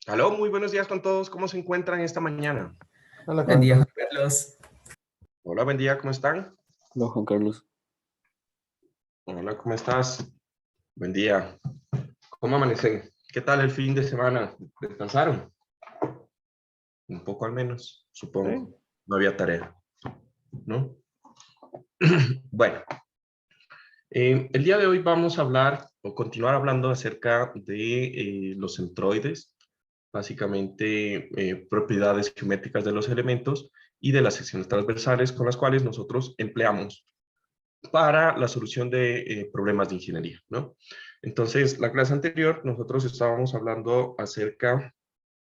Aló, muy buenos días con todos. ¿Cómo se encuentran esta mañana? Hola Buen día, Juan, Juan Carlos. Hola, buen día, ¿cómo están? hola Juan Carlos. Hola, ¿cómo estás? Buen día. ¿Cómo amanecen? ¿Qué tal el fin de semana? ¿Descansaron? Un poco al menos, Sí. supongo. No había tarea, ¿no? Bueno, el día de hoy vamos a hablar o continuar hablando acerca de los centroides, básicamente propiedades geométricas de los elementos y de las secciones transversales con las cuales nosotros empleamos para la solución de problemas de ingeniería, ¿no? Entonces, la clase anterior nosotros estábamos hablando acerca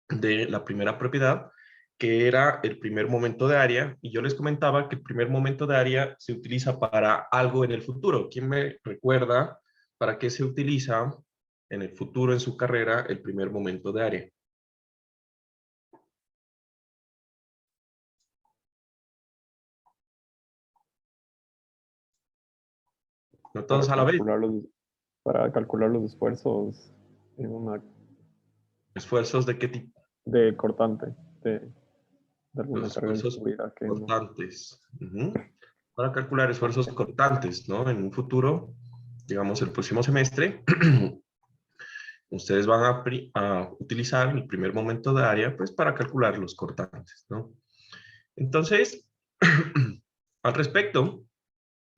de la primera propiedad, que era el primer momento de área, y yo les comentaba que el primer momento de área se utiliza para algo en el futuro. ¿Quién me recuerda para qué se utiliza en el futuro en su carrera el primer momento de área? No Para todos a la vez. calcular los, para calcular los esfuerzos en una ¿Esfuerzos de qué tipo? de cortante de alguna Los carga de esfuerzos seguridad que no. constantes. Para calcular esfuerzos constantes, ¿no? En un futuro, digamos el próximo semestre, ustedes van a utilizar el primer momento de área, pues, para calcular los cortantes, ¿no? Entonces, al respecto,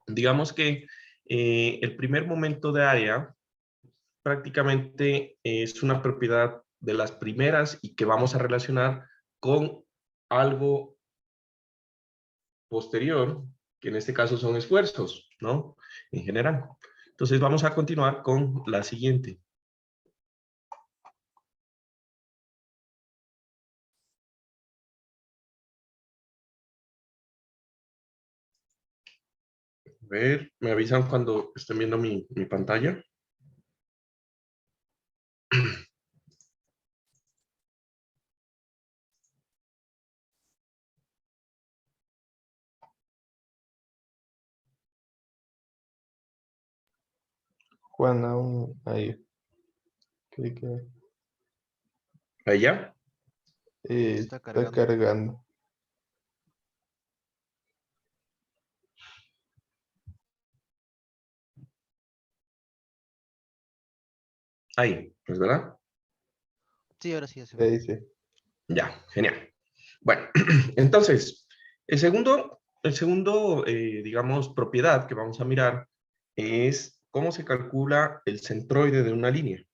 digamos que el primer momento de área prácticamente es una propiedad de las primeras y que vamos a relacionar con algo posterior, que en este caso son esfuerzos, ¿no? En general. Entonces vamos a continuar con la siguiente. A ver, me avisan cuando estén viendo mi pantalla. Juan, aún ahí. Creí que Ahí ya. está cargando. Ahí, ¿es verdad? Sí, ahora sí, ya se ve. Ahí sí. Ya, genial. Bueno, entonces, el segundo, digamos, propiedad que vamos a mirar es cómo se calcula el centroide de una línea.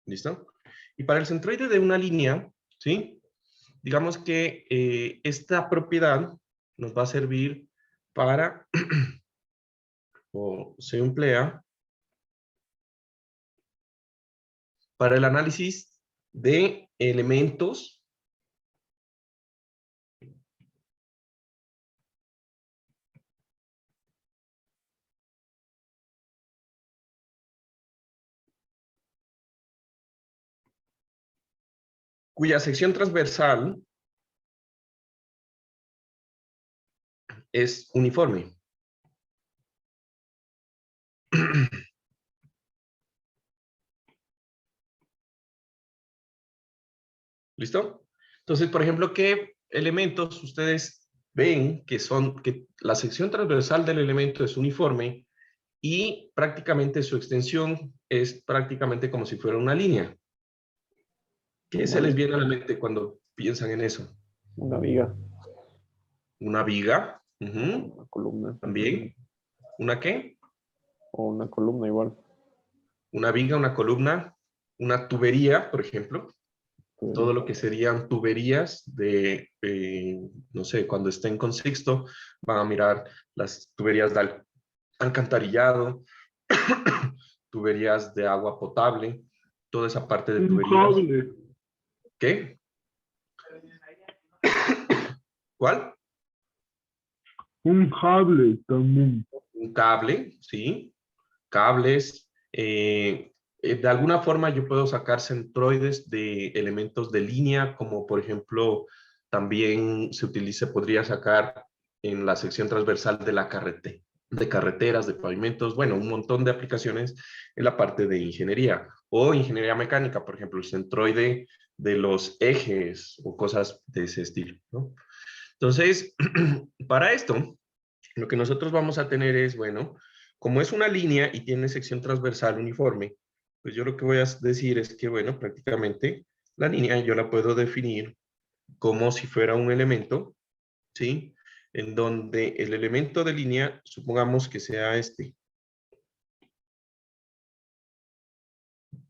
¿Listo? Y para el centroide de una línea, ¿sí? Digamos que esta propiedad nos va a servir para, o se emplea, para el análisis de elementos cuya sección transversal es uniforme. ¿Listo? Entonces, por ejemplo, ¿qué elementos ustedes ven que la sección transversal del elemento es uniforme y prácticamente su extensión es prácticamente como si fuera una línea? ¿Qué se les viene a la mente cuando piensan en eso? Una viga ¿Una viga? o una columna. También. ¿Una qué? O una columna igual. Una viga, una columna, una tubería, por ejemplo. Todo lo que serían tuberías no sé, cuando estén con Sixto, van a mirar las tuberías de alcantarillado, tuberías de agua potable, toda esa parte de Un tuberías. cable. ¿Qué? ¿Cuál? Un cable también. Un cable, ¿sí? Cables, De alguna forma yo puedo sacar centroides de elementos de línea, como por ejemplo, también podría sacar en la sección transversal de la carretera, de carreteras, de pavimentos, bueno, un montón de aplicaciones en la parte de ingeniería o ingeniería mecánica, por ejemplo, el centroide de los ejes o cosas de ese estilo, ¿no? Entonces, para esto, lo que nosotros vamos a tener es, bueno, como es una línea y tiene sección transversal uniforme, pues yo lo que voy a decir es que, bueno, prácticamente la línea yo la puedo definir como si fuera un elemento, ¿sí? En donde el elemento de línea, supongamos que sea este.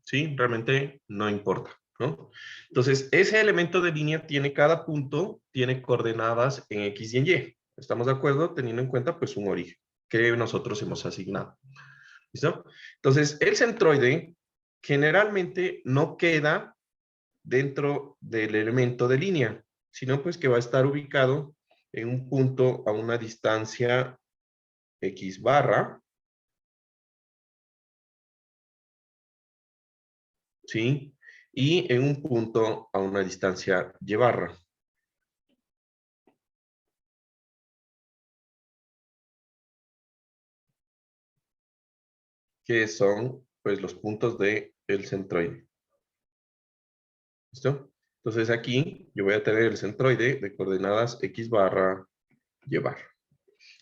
¿Sí? Realmente no importa, ¿no? Entonces, ese elemento de línea tiene cada punto, tiene coordenadas en X y en Y. ¿Estamos de acuerdo? Teniendo en cuenta, pues, un origen que nosotros hemos asignado. ¿Listo? Entonces, el centroide generalmente no queda dentro del elemento de línea, sino pues que va a estar ubicado en un punto a una distancia X barra, ¿sí? Y en un punto a una distancia Y barra. Que son pues los puntos del centroide. ¿Listo? Entonces aquí yo voy a tener el centroide de coordenadas X barra Y barra.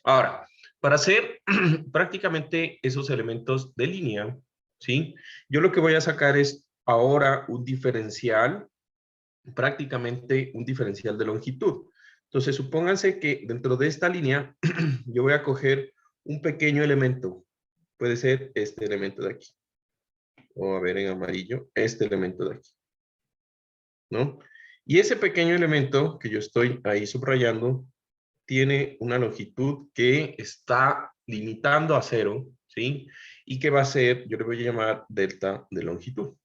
Ahora, para hacer prácticamente esos elementos de línea, ¿sí? Yo lo que voy a sacar es ahora un diferencial, prácticamente un diferencial de longitud. Entonces, supónganse que dentro de esta línea yo voy a coger un pequeño elemento. Puede ser este elemento de aquí. O a ver en amarillo, este elemento de aquí. ¿No? Y ese pequeño elemento que yo estoy ahí subrayando tiene una longitud que está limitando a 0, ¿sí? Y que va a ser, yo le voy a llamar delta de longitud.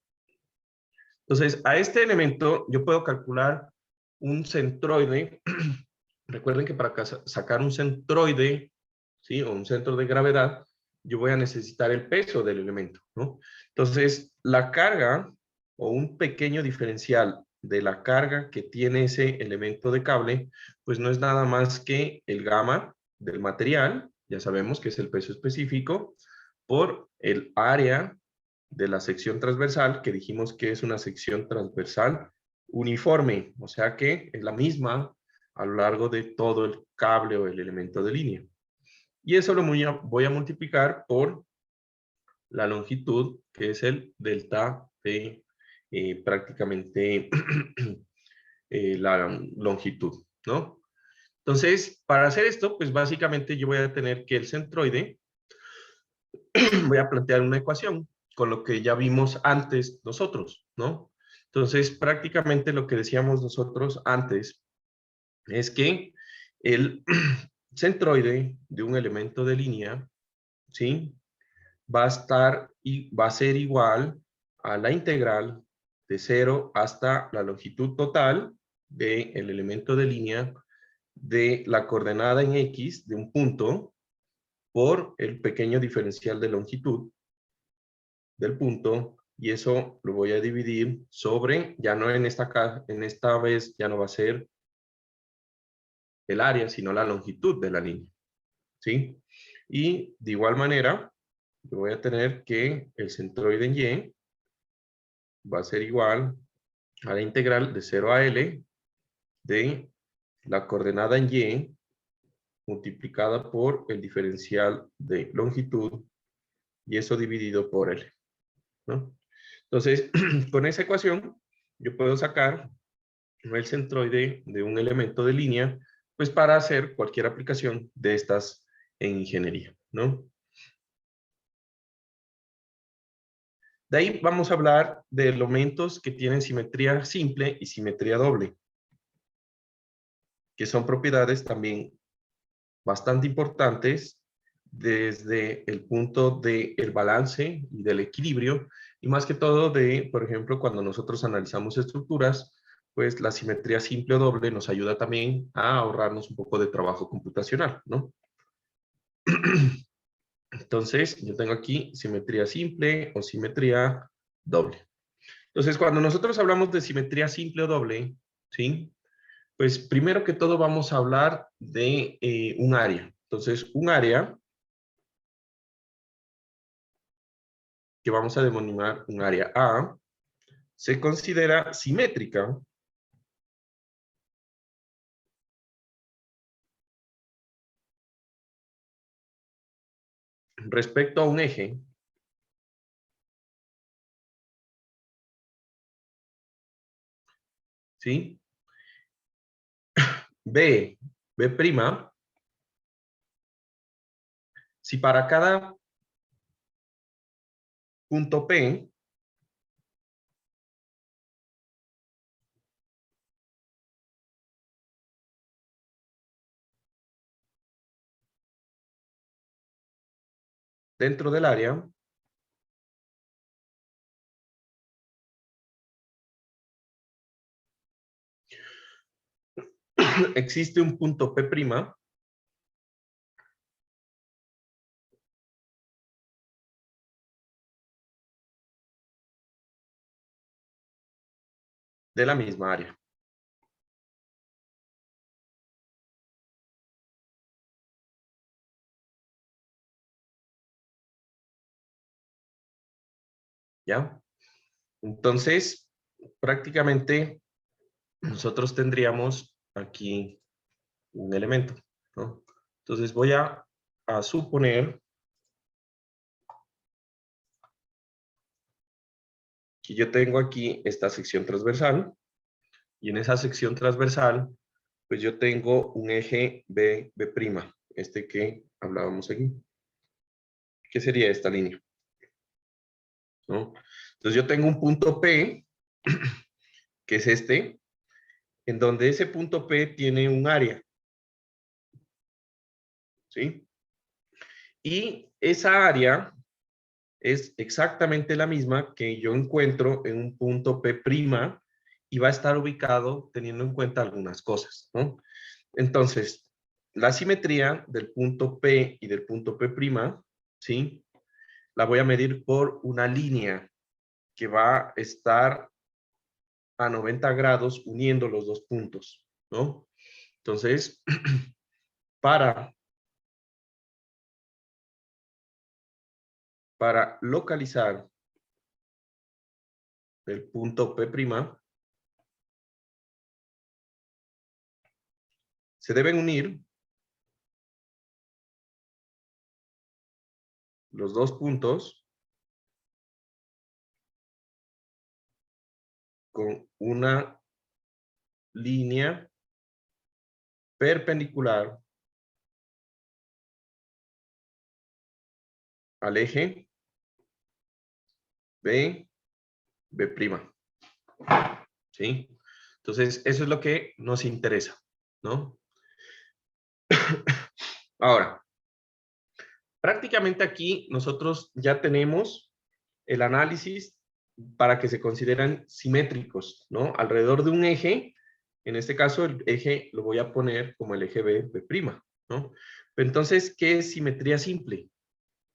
Entonces, a este elemento yo puedo calcular un centroide. Recuerden que para sacar un centroide, ¿sí? O un centro de gravedad, yo voy a necesitar el peso del elemento, ¿no? Entonces, la carga o un pequeño diferencial de la carga que tiene ese elemento de cable, pues no es nada más que el gamma del material, ya sabemos que es el peso específico, por el área de la sección transversal, que dijimos que es una sección transversal uniforme, o sea que es la misma a lo largo de todo el cable o el elemento de línea. Y eso lo voy a multiplicar por la longitud, que es el delta de prácticamente la longitud, ¿no? Entonces, para hacer esto, pues básicamente yo voy a tener que el centroide, voy a plantear una ecuación con lo que ya vimos antes nosotros, ¿no? Entonces, prácticamente lo que decíamos nosotros antes es que el centroide de un elemento de línea, ¿sí? Va a estar y va a ser igual a la integral de 0 hasta la longitud total del elemento de línea de la coordenada en X de un punto por el pequeño diferencial de longitud del punto, y eso lo voy a dividir sobre, ya no en esta vez ya no va a ser el área, sino la longitud de la línea, ¿sí? Y de igual manera, yo voy a tener que el centroide en Y va a ser igual a la integral de 0 a L de la coordenada en Y multiplicada por el diferencial de longitud, y eso dividido por L, ¿no? Entonces, con esa ecuación, yo puedo sacar el centroide de un elemento de línea, pues para hacer cualquier aplicación de estas en ingeniería, ¿no? De ahí vamos a hablar de elementos que tienen simetría simple y simetría doble, que son propiedades también bastante importantes desde el punto del balance y del equilibrio, y más que todo de, por ejemplo, cuando nosotros analizamos estructuras, pues la simetría simple o doble nos ayuda también a ahorrarnos un poco de trabajo computacional, ¿no? Entonces, yo tengo aquí simetría simple o simetría doble. Entonces, cuando nosotros hablamos de simetría simple o doble, ¿sí? Pues primero que todo vamos a hablar de un área. Entonces, un área que vamos a denominar un área A, se considera simétrica respecto a un eje ¿sí? B, B', si para cada punto P dentro del área existe un punto P' de la misma área. ¿Ya? Entonces, prácticamente nosotros tendríamos aquí un elemento, ¿no? Entonces voy a suponer que yo tengo aquí esta sección transversal y en esa sección transversal pues yo tengo un eje B', este que hablábamos aquí. ¿Qué sería esta línea? ¿No? Entonces yo tengo un punto P, que es este, en donde ese punto P tiene un área. ¿Sí? Y esa área es exactamente la misma que yo encuentro en un punto P' y va a estar ubicado teniendo en cuenta algunas cosas, ¿no? Entonces, la simetría del punto P y del punto P', ¿sí? La voy a medir por una línea que va a estar a 90 grados uniendo los dos puntos, ¿no? Entonces, para localizar el punto P', se deben unir los dos puntos con una línea perpendicular al eje B'. ¿Sí? Entonces, eso es lo que nos interesa, ¿no? Ahora, prácticamente aquí nosotros ya tenemos el análisis para que se consideren simétricos, ¿no? Alrededor de un eje, en este caso el eje lo voy a poner como el eje B', ¿no? Pero entonces, ¿qué es simetría simple?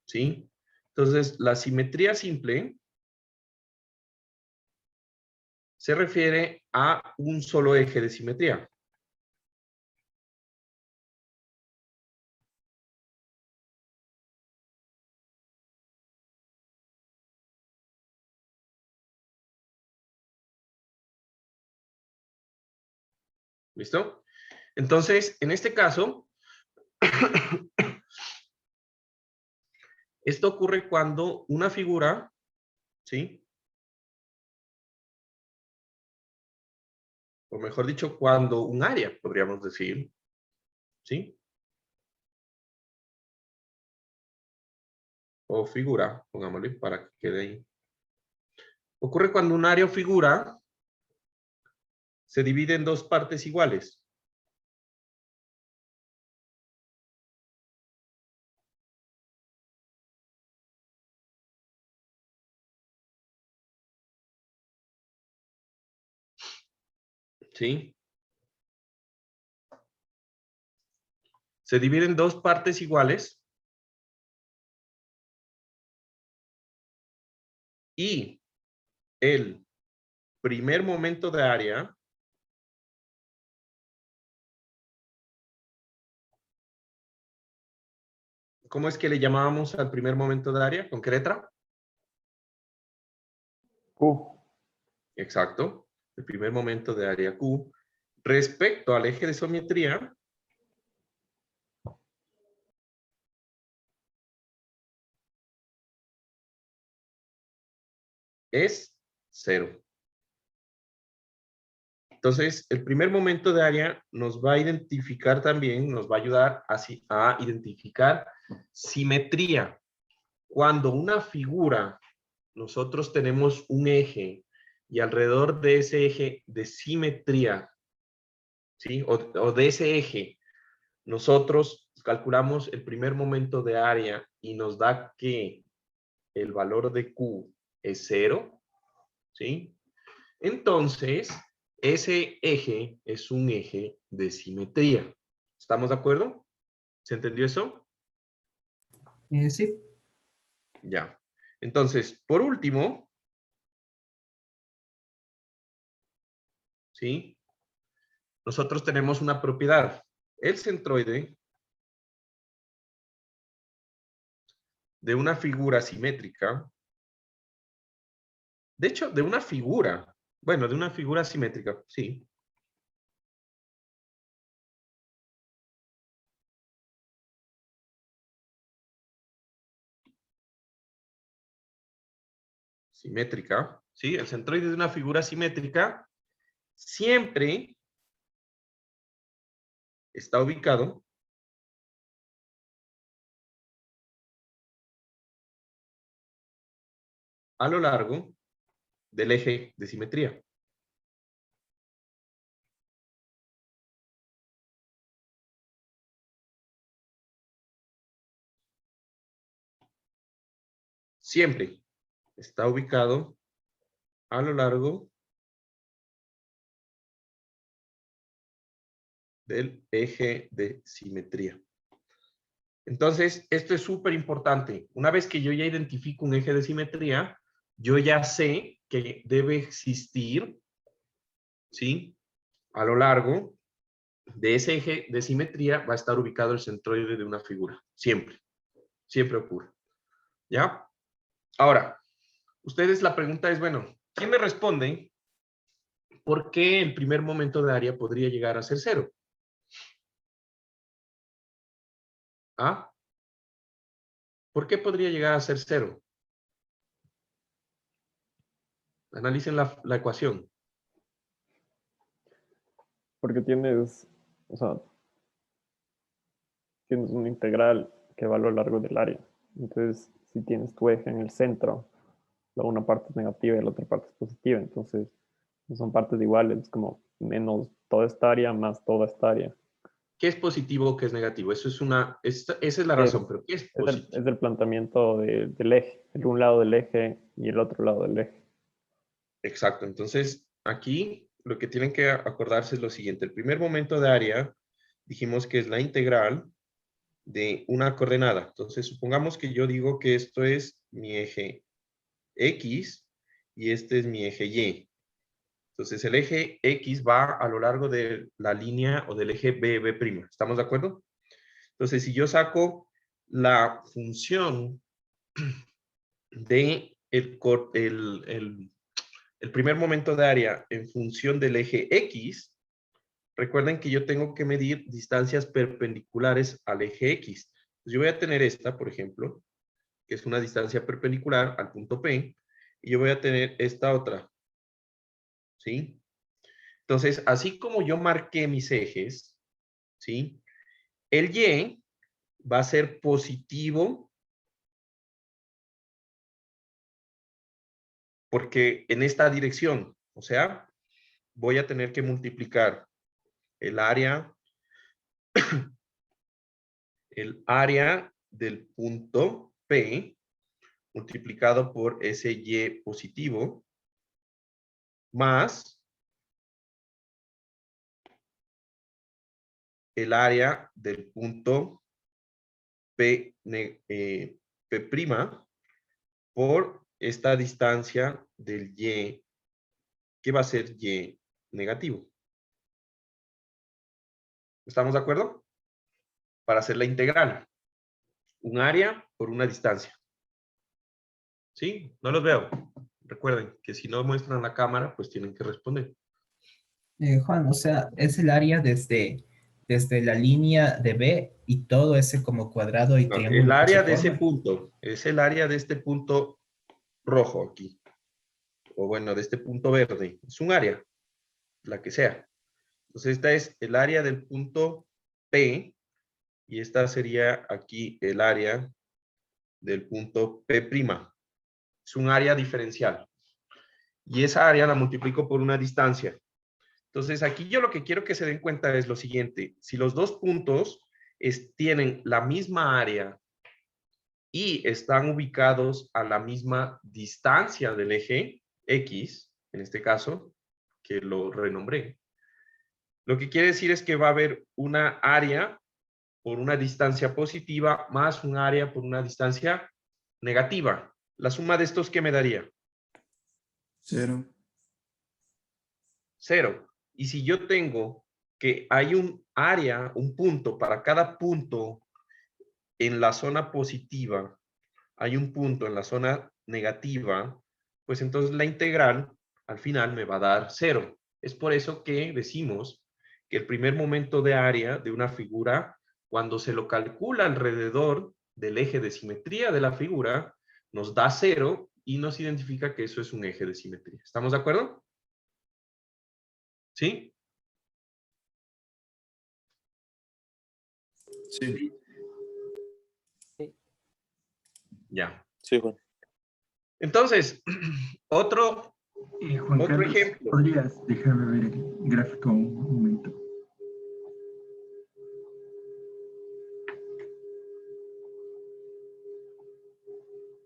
¿Sí? Entonces, la simetría simple se refiere a un solo eje de simetría. ¿Listo? Entonces, en este caso, esto ocurre cuando una figura, ¿sí? O mejor dicho, cuando un área, podríamos decir, ¿sí? O figura, pongámosle para que quede ahí. Ocurre cuando un área o figura se divide en dos partes iguales. ¿Sí? Se divide en dos partes iguales y el primer momento de área ¿cómo es que le llamábamos al primer momento de área? ¿Con qué letra? Q. Exacto. El primer momento de área Q. Respecto al eje de simetría, es 0. Entonces, el primer momento de área nos va a identificar también, nos va a ayudar a identificar simetría. Cuando una figura, nosotros tenemos un eje y alrededor de ese eje de simetría, ¿sí? O de ese eje, nosotros calculamos el primer momento de área y nos da que el valor de Q es 0, ¿sí? Entonces, ese eje es un eje de simetría. ¿Estamos de acuerdo? ¿Se entendió eso? Sí. Ya. Entonces, por último, ¿sí? Nosotros tenemos una propiedad. El centroide de una figura simétrica, de hecho, de una figura, bueno, de una figura simétrica, sí. Simétrica, ¿sí? El centroide de una figura simétrica siempre está ubicado a lo largo del eje de simetría. Siempre está ubicado a lo largo del eje de simetría. Entonces, esto es súper importante. Una vez que yo ya identifico un eje de simetría, yo ya sé que debe existir, ¿sí? A lo largo de ese eje de simetría va a estar ubicado el centroide de una figura. Siempre. Siempre ocurre. ¿Ya? Ahora, ustedes la pregunta es, bueno, ¿quién me responde por qué el primer momento de área podría llegar a ser 0? ¿Ah? ¿Por qué podría llegar a ser 0? Analicen la ecuación. Porque tienes, o sea, tienes una integral que va a lo largo del área. Entonces, si tienes tu eje en el centro, una parte es negativa y la otra parte es positiva. Entonces, son partes iguales, como menos toda esta área más toda esta área. ¿Qué es positivo o qué es negativo? Eso es esa es la razón, pero ¿qué es positivo? Es el planteamiento del eje, el un lado del eje y el otro lado del eje. Exacto. Entonces, aquí lo que tienen que acordarse es lo siguiente. El primer momento de área, dijimos que es la integral de una coordenada. Entonces, supongamos que yo digo que esto es mi eje X y este es mi eje Y. Entonces, el eje X va a lo largo de la línea o del eje B'. ¿Estamos de acuerdo? Entonces, si yo saco la función de el primer momento de área en función del eje X, recuerden que yo tengo que medir distancias perpendiculares al eje X. Entonces, yo voy a tener esta, por ejemplo, que es una distancia perpendicular al punto P, y yo voy a tener esta otra, ¿sí? Entonces, así como yo marqué mis ejes, ¿sí? El Y va a ser positivo porque en esta dirección, o sea, voy a tener que multiplicar el área del punto P multiplicado por ese Y positivo más el área del punto P', por esta distancia del y, que va a ser y negativo. ¿Estamos de acuerdo? Para hacer la integral. Un área por una distancia. ¿Sí? No los veo. Recuerden que si no muestran la cámara, pues tienen que responder. Juan, o sea, es el área desde la línea de B y todo ese como cuadrado y No, el triángulo que área se de ese forma. punto es el área de este punto rojo aquí. O bueno, de este punto verde. Es un área, la que sea. Entonces, esta es el área del punto P y esta sería aquí el área del punto P'. Es un área diferencial. Y esa área la multiplico por una distancia. Entonces, aquí yo lo que quiero que se den cuenta es lo siguiente. Si los dos puntos tienen la misma área y están ubicados a la misma distancia del eje X, en este caso, que lo renombré, lo que quiere decir es que va a haber una área por una distancia positiva más un área por una distancia negativa. La suma de estos, ¿qué me daría? 0. 0. Y si yo tengo que hay un área, un punto, para cada punto en la zona positiva, hay un punto en la zona negativa, pues entonces la integral al final me va a dar 0. Es por eso que decimos que el primer momento de área de una figura, cuando se lo calcula alrededor del eje de simetría de la figura, nos da 0 y nos identifica que eso es un eje de simetría. ¿Estamos de acuerdo? ¿Sí? Sí. Ya. Sí, Juan. Entonces, otro Juan Carlos, ejemplo. ¿podrías dejarme ver el gráfico un momento?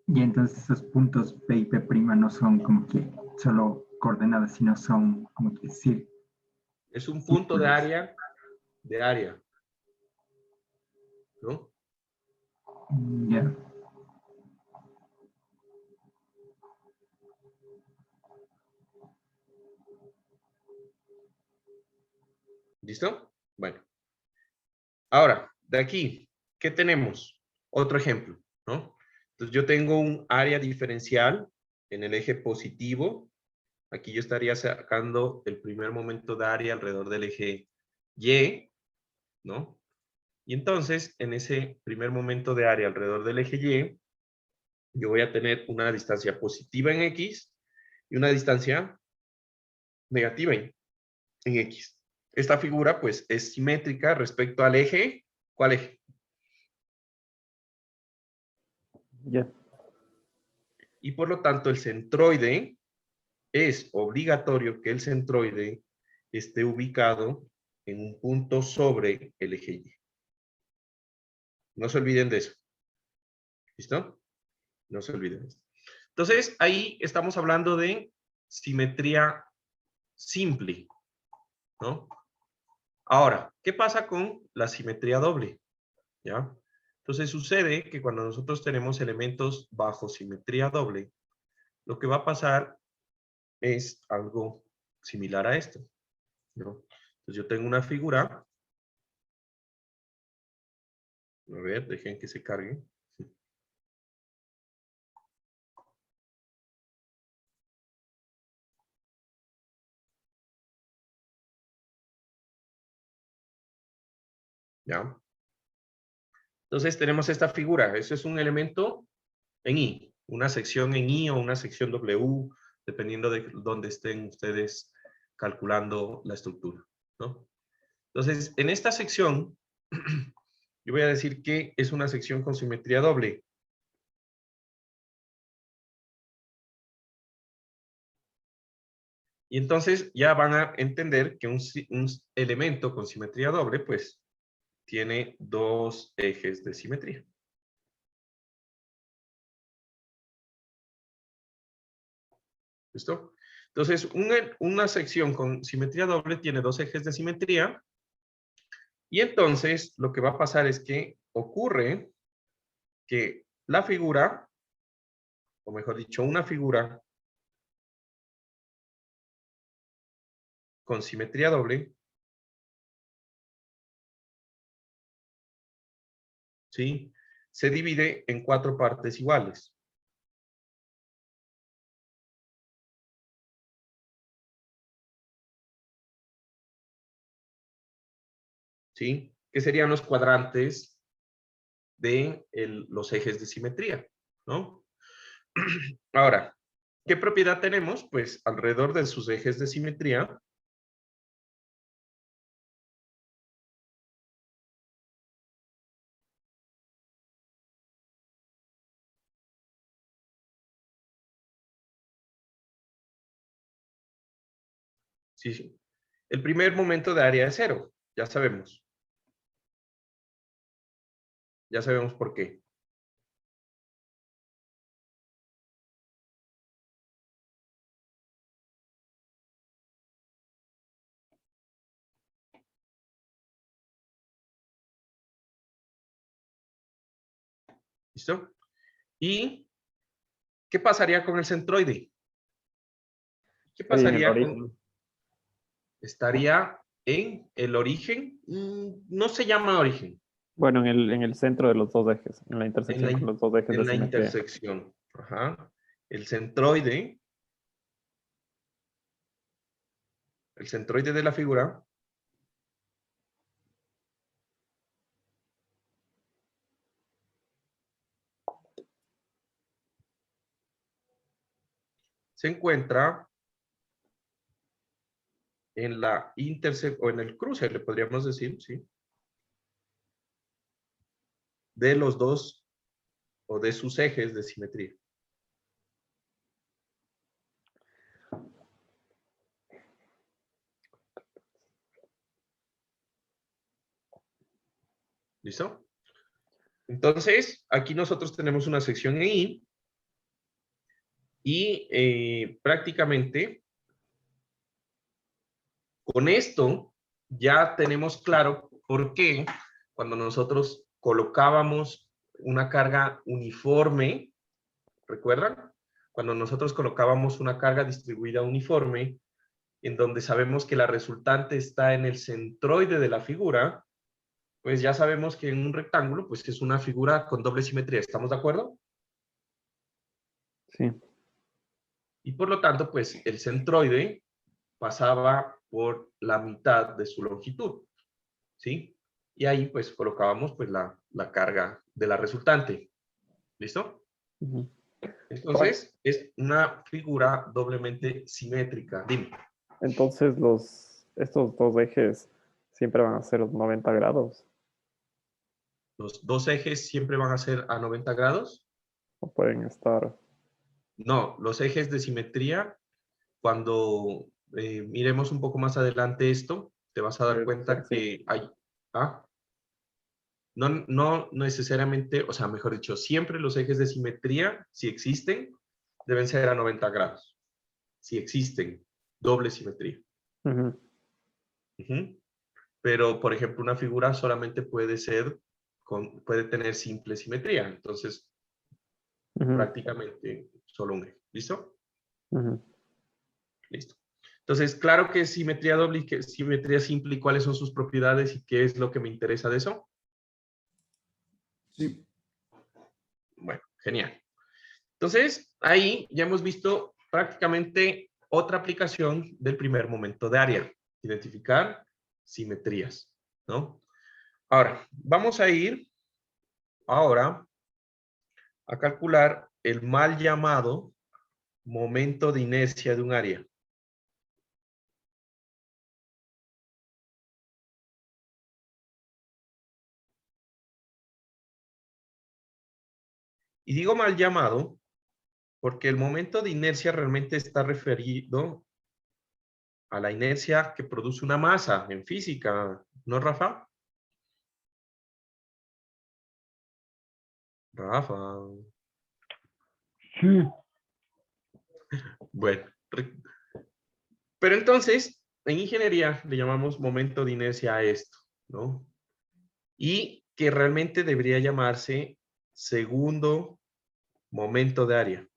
Y entonces esos puntos P y P' no son como que solo coordenadas, sino son como que sí. Es un punto de área, ¿no? Ya. ¿Listo? Bueno. Ahora, de aquí, ¿qué tenemos? Otro ejemplo, ¿no? Entonces yo tengo un área diferencial en el eje positivo. Aquí yo estaría sacando el primer momento de área alrededor del eje Y, ¿no? Y entonces, en ese primer momento de área alrededor del eje Y, yo voy a tener una distancia positiva en X y una distancia negativa en X. Esta figura, pues, es simétrica respecto al eje. ¿Cuál eje? Ya. Y por lo tanto, el centroide es obligatorio que el centroide esté ubicado en un punto sobre el eje Y. No se olviden de eso. ¿Listo? No se olviden de eso. Entonces, ahí estamos hablando de simetría simple, ¿no? Ahora, ¿qué pasa con la simetría doble? ¿Ya? Entonces sucede que cuando nosotros tenemos elementos bajo simetría doble, lo que va a pasar es algo similar a esto, ¿no? Entonces yo tengo una figura. A ver, dejen que se cargue. ¿Ya? Entonces tenemos esta figura. Eso es un elemento en I, una sección en I o una sección W, dependiendo de dónde estén ustedes calculando la estructura, ¿no? Entonces, en esta sección, yo voy a decir que es una sección con simetría doble. Y entonces ya van a entender que un elemento con simetría doble, pues, tiene dos ejes de simetría. ¿Listo? Entonces, una sección con simetría doble tiene dos ejes de simetría. Y entonces, lo que va a pasar es que ocurre que la figura o mejor dicho, una figura con simetría doble, ¿sí? Se divide en 4 partes iguales. ¿Sí? Que serían los cuadrantes de los ejes de simetría, ¿no? Ahora, ¿qué propiedad tenemos? Pues alrededor de sus ejes de simetría, sí, sí. El primer momento de área es 0, ya sabemos. Ya sabemos por qué. ¿Listo? ¿Y qué pasaría con el centroide? ¿Qué Ahí en el pasaría con...? origen. Estaría en el origen. No se llama origen. Bueno, en el centro de los dos ejes, en la En intersección la, con los dos ejes de en la simetría. intersección. Ajá. El centroide de la figura se encuentra en la intersección, o en el cruce, le podríamos decir, ¿sí? De los dos, o de sus ejes de simetría. ¿Listo? Entonces, aquí nosotros tenemos una sección en I, y prácticamente con esto ya tenemos claro por qué cuando nosotros colocábamos una carga uniforme, ¿recuerdan? Cuando nosotros colocábamos una carga distribuida uniforme, en donde sabemos que la resultante está en el centroide de la figura, pues ya sabemos que en un rectángulo, pues es una figura con doble simetría. ¿Estamos de acuerdo? Sí. Y por lo tanto, pues el centroide pasaba por la mitad de su longitud, ¿sí? Y ahí pues colocábamos pues la carga de la resultante. ¿Listo? Ujú. Entonces es una figura doblemente simétrica. Dime. Entonces estos dos ejes siempre van a ser los 90 grados, ¿Los dos ejes siempre van a ser a 90 grados? o pueden estar. No, los ejes de simetría, cuando miremos un poco más adelante esto, te vas a dar Pueden ser cuenta así. que hay... ¿ah? No necesariamente, o sea, mejor dicho, siempre los ejes de simetría, si existen, deben ser a 90 grados. Si existen, doble simetría. Ujú. Ujú. Pero, por ejemplo, una figura solamente puede puede tener simple simetría. Entonces, Ujú. prácticamente solo un eje. ¿Listo? Ujú. Listo. Entonces, claro que es simetría doble y que es simetría simple y cuáles son sus propiedades y qué es lo que me interesa de eso. Sí. Bueno, genial. Entonces, ahí ya hemos visto prácticamente otra aplicación del primer momento de área. Identificar simetrías, ¿no? Ahora, vamos a ir ahora a calcular el mal llamado momento de inercia de un área. Y digo mal llamado porque el momento de inercia realmente está referido a la inercia que produce una masa en física, ¿no, Rafa? Rafa. Sí. Bueno, pero entonces, en ingeniería le llamamos momento de inercia a esto, ¿no? Y que realmente debería llamarse segundo momento de área.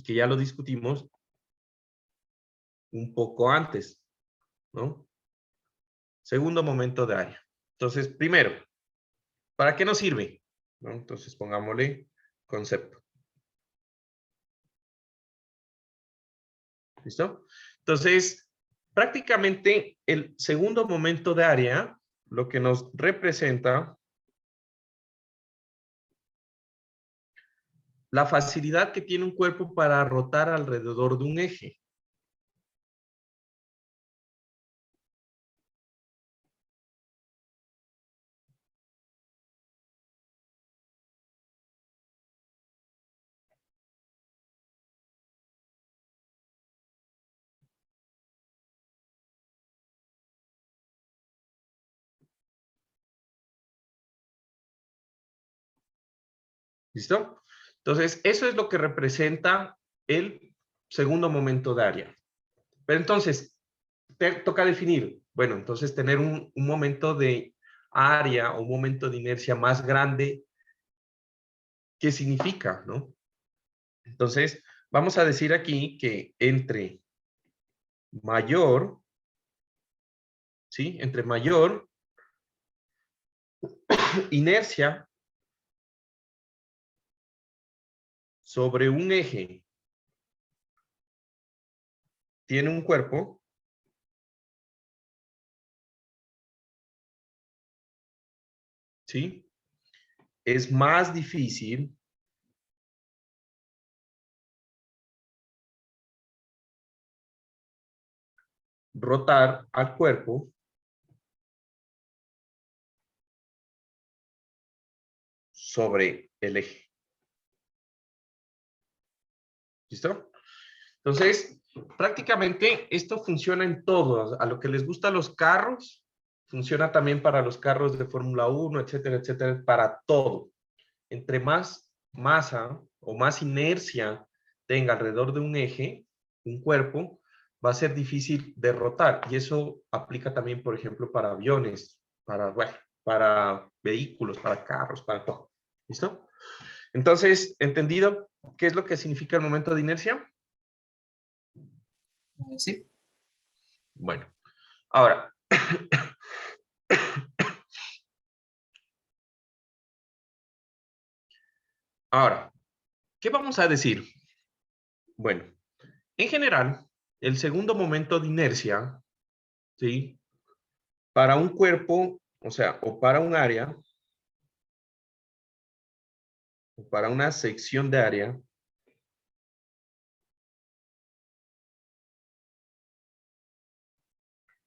que ya lo discutimos un poco antes, ¿no? Segundo momento de área. Entonces, primero, ¿para qué nos sirve? ¿No? Entonces, pongámosle concepto. ¿Listo? Entonces, prácticamente el segundo momento de área, lo que nos representa la facilidad que tiene un cuerpo para rotar alrededor de un eje. ¿Listo? Entonces, eso es lo que representa el segundo momento de área. Pero entonces, te toca definir, bueno, entonces tener un momento de área o un momento de inercia más grande, ¿qué significa, no? Entonces, vamos a decir aquí que entre mayor, ¿sí? Entre mayor inercia sobre un eje tiene un cuerpo, ¿sí? Es más difícil rotar al cuerpo sobre el eje. ¿Listo? Entonces, prácticamente esto funciona en todo. A lo que les gustan los carros, funciona también para los carros de Fórmula 1, etcétera, etcétera, para todo. Entre más masa o más inercia tenga alrededor de un eje, un cuerpo, va a ser difícil de rotar. Y eso aplica también, por ejemplo, para aviones, para, bueno, para vehículos, para carros, para todo. ¿Listo? Entonces, ¿entendido qué es lo que significa el momento de inercia? Sí. Bueno, ahora, ¿qué vamos a decir? Bueno, en general, el segundo momento de inercia, ¿sí? Para un cuerpo, o sea, o para un área, o para una sección de área,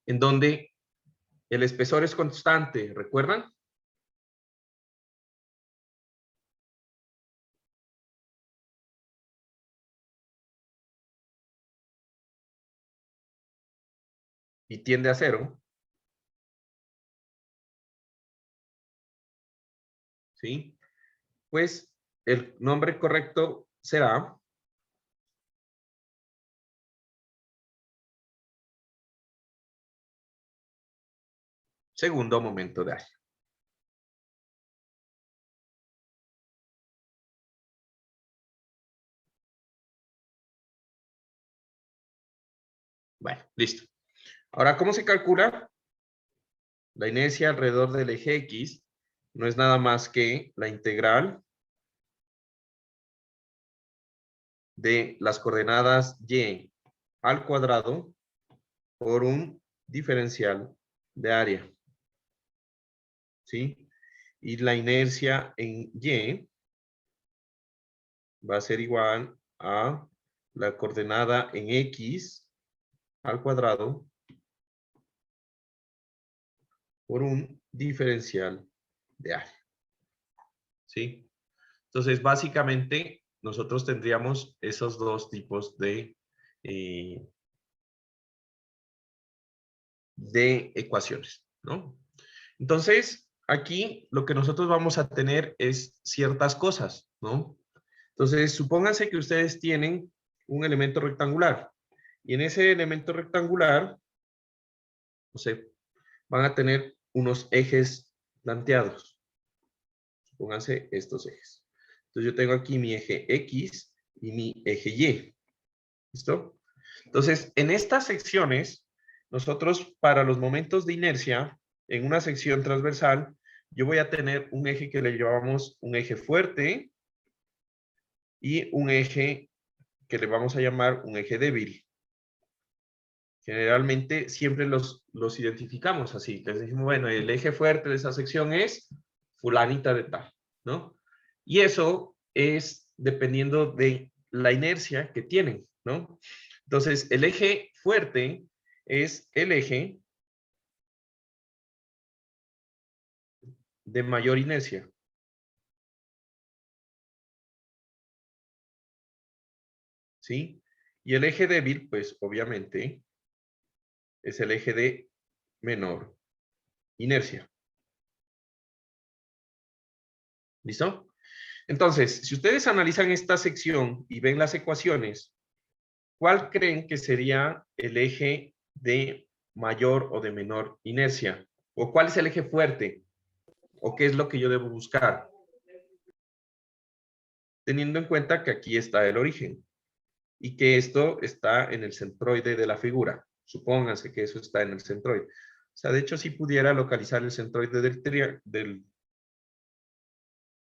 en donde el espesor es constante, ¿recuerdan? Y tiende a cero, ¿sí? Pues el nombre correcto será segundo momento de área. Bueno, listo. Ahora, ¿cómo se calcula? La inercia alrededor del eje X no es nada más que la integral de las coordenadas y al cuadrado por un diferencial de área, ¿sí? Y la inercia en y va a ser igual a la coordenada en x al cuadrado por un diferencial de área, ¿sí? Entonces, básicamente, nosotros tendríamos esos dos tipos de ecuaciones, ¿no? Entonces, aquí lo que nosotros vamos a tener es ciertas cosas, ¿no? Entonces, supónganse que ustedes tienen un elemento rectangular y en ese elemento rectangular, no sé, van a tener unos ejes planteados. Supónganse estos ejes. Entonces, yo tengo aquí mi eje X y mi eje Y. ¿Listo? Entonces, en estas secciones, nosotros para los momentos de inercia, en una sección transversal, yo voy a tener un eje que le llamamos un eje fuerte y un eje que le vamos a llamar un eje débil. Generalmente siempre los identificamos así. Les decimos, bueno, el eje fuerte de esa sección es fulanita de tal, ¿no? Y eso es dependiendo de la inercia que tienen, ¿no? Entonces, el eje fuerte es el eje de mayor inercia. ¿Sí? Y el eje débil, pues, obviamente, es el eje de menor inercia. ¿Listo? Entonces, si ustedes analizan esta sección y ven las ecuaciones, ¿cuál creen que sería el eje de mayor o de menor inercia? ¿O cuál es el eje fuerte? ¿O qué es lo que yo debo buscar? Teniendo en cuenta que aquí está el origen y que esto está en el centroide de la figura. Supónganse que eso está en el centroide. O sea, de hecho, si pudiera localizar el centroide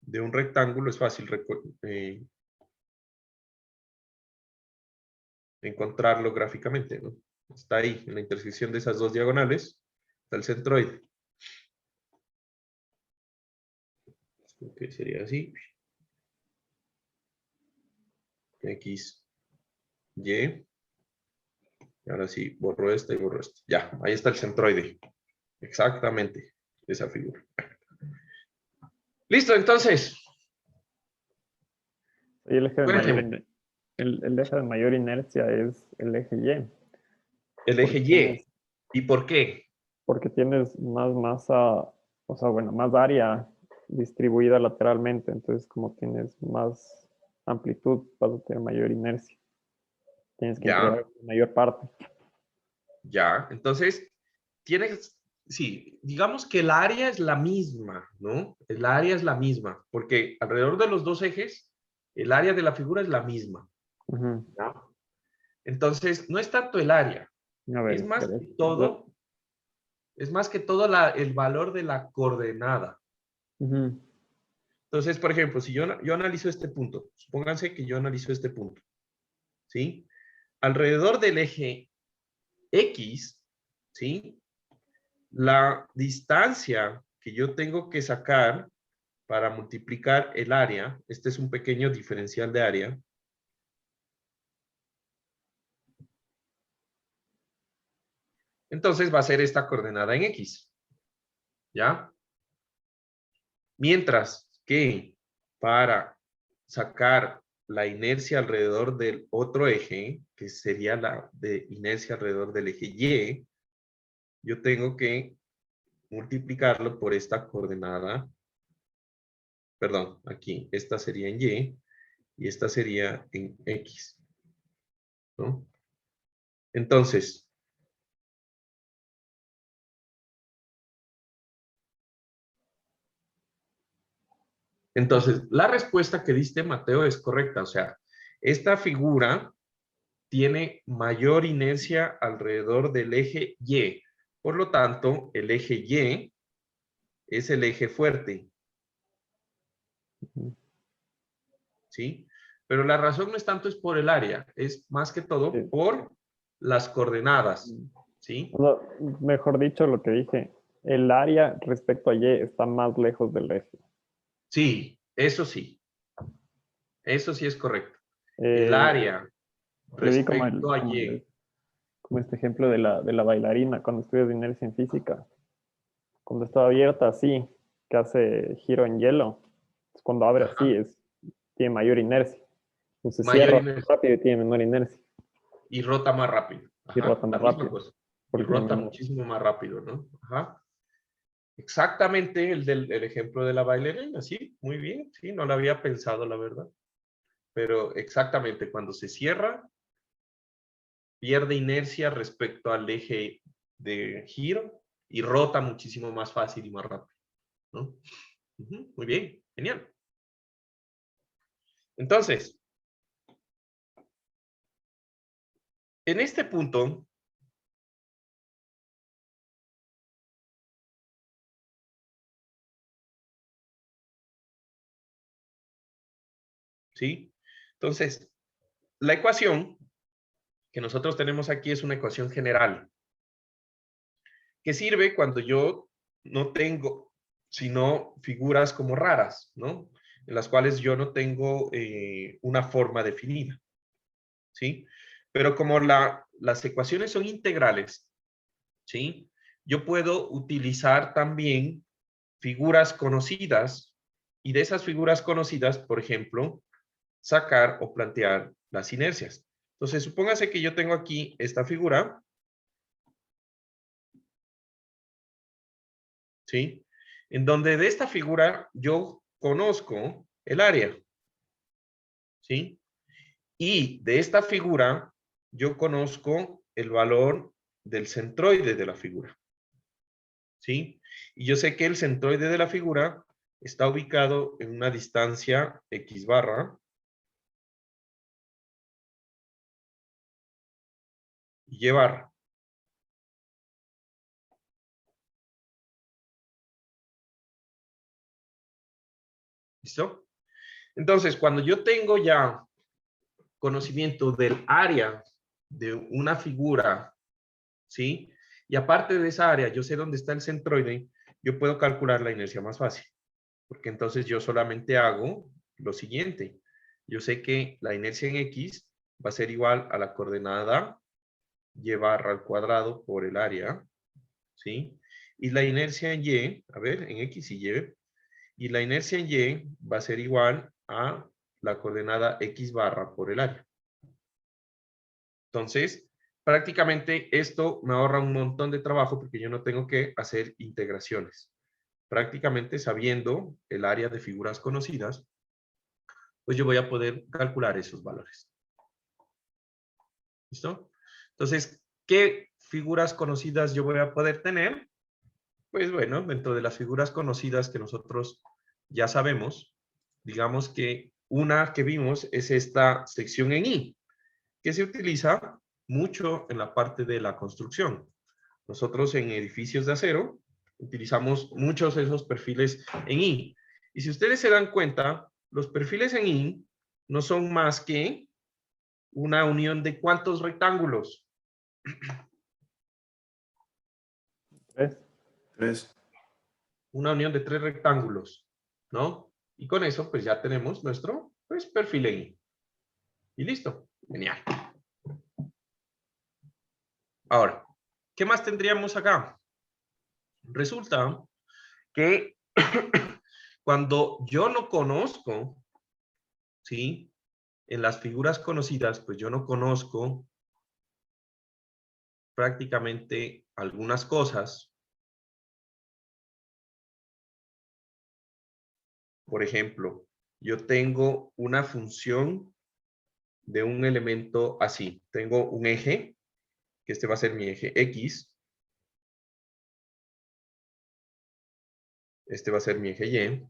de un rectángulo, es fácil encontrarlo gráficamente, ¿no? Está ahí, en la intersección de esas dos diagonales, está el centroide. Ok, sería así. X, Y. Y ahora sí, borro esta y borro esta. Ya, ahí está el centroide. Exactamente, esa figura. Listo, entonces. Y el eje de Cuénteme. el eje de mayor inercia es el eje Y. El eje Y. ¿Y por qué? Porque tienes más masa, o sea, bueno, más área distribuida lateralmente. Entonces, como tienes más amplitud, vas a tener mayor inercia. Tienes que entregar mayor parte. Ya, entonces, sí, digamos que el área es la misma, ¿no? El área es la misma, porque alrededor de los dos ejes, el área de la figura es la misma. Ujú. ¿Ya? Entonces, no es tanto el área, A ver, es más espera. que todo, el valor de la coordenada. Ujú. Entonces, por ejemplo, si yo analizo este punto, supónganse que yo analizo este punto, ¿sí? Alrededor del eje X, ¿sí? La distancia que yo tengo que sacar para multiplicar el área, este es un pequeño diferencial de área, entonces va a ser esta coordenada en X, ¿ya? Mientras que para sacar la inercia alrededor del otro eje, que sería la de inercia alrededor del eje Y, yo tengo que multiplicarlo por esta coordenada, perdón, aquí, esta sería en y esta sería en X, ¿no? Entonces, la respuesta que diste, Mateo, es correcta. O sea, esta figura tiene mayor inercia alrededor del eje Y. Por lo tanto, el eje Y es el eje fuerte. ¿Sí? Pero la razón no es tanto es por el área, es más que todo Sí. por las coordenadas. ¿Sí? O sea, mejor dicho, lo que dije, el área respecto a Y está más lejos del eje. Sí, eso sí. Eso sí es correcto. El Eh, área le di respecto a Y. como este ejemplo de la bailarina cuando estudias inercia en física. Cuando está abierta así, que hace giro en hielo, cuando abre Ajá. así, tiene mayor inercia. Entonces Mayor cierra inercia. rápido y tiene menor inercia. Y rota más rápido. Y Ajá, rota la más misma rápido. cosa. Y Porque tiene rota menor. muchísimo más rápido, ¿no? Ajá. Exactamente el ejemplo de la bailarina, sí, muy bien, sí, no lo había pensado, la verdad. Pero exactamente, cuando se cierra, pierde inercia respecto al eje de giro y rota muchísimo más fácil y más rápido, ¿no? Muy bien, genial. Entonces, en este punto, ¿sí? Entonces, la ecuación que nosotros tenemos aquí es una ecuación general, que sirve cuando yo no tengo sino figuras como raras, ¿no? En las cuales yo no tengo una forma definida, ¿sí? Pero como las ecuaciones son integrales, ¿sí? Yo puedo utilizar también figuras conocidas y de esas figuras conocidas, por ejemplo, sacar o plantear las inercias. Entonces, supóngase que yo tengo aquí esta figura, ¿sí? En donde de esta figura yo conozco el área, ¿sí? Y de esta figura yo conozco el valor del centroide de la figura, ¿sí? Y yo sé que el centroide de la figura está ubicado en una distancia x barra y y barra. ¿Listo? Entonces, cuando yo tengo ya conocimiento del área de una figura, ¿sí? Y aparte de esa área, yo sé dónde está el centroide, yo puedo calcular la inercia más fácil. Porque entonces yo solamente hago lo siguiente. Yo sé que la inercia en X va a ser igual a la coordenada y barra al cuadrado por el área, ¿sí? Y la inercia en Y, a ver, en X y la inercia en Y va a ser igual a la coordenada X barra por el área. Entonces, prácticamente esto me ahorra un montón de trabajo porque yo no tengo que hacer integraciones. Prácticamente sabiendo el área de figuras conocidas, pues yo voy a poder calcular esos valores. ¿Listo? Entonces, ¿qué figuras conocidas yo voy a poder tener? Pues bueno, dentro de las figuras conocidas que nosotros ya sabemos, digamos que una que vimos es esta sección en Y, que se utiliza mucho en la parte de la construcción. Nosotros en edificios de acero utilizamos muchos de esos perfiles en Y. Y si ustedes se dan cuenta, los perfiles en Y no son más que una unión de ¿cuántos rectángulos? 3. 3. Una unión de 3 rectángulos, ¿no? Y con eso, pues ya tenemos nuestro perfil en Y. Y listo. Genial. Ahora, ¿qué más tendríamos acá? Resulta que cuando yo no conozco, ¿sí? En las figuras conocidas, pues yo no conozco prácticamente algunas cosas. Por ejemplo, yo tengo una función de un elemento así. Tengo un eje, que este va a ser mi eje X. Este va a ser mi eje Y.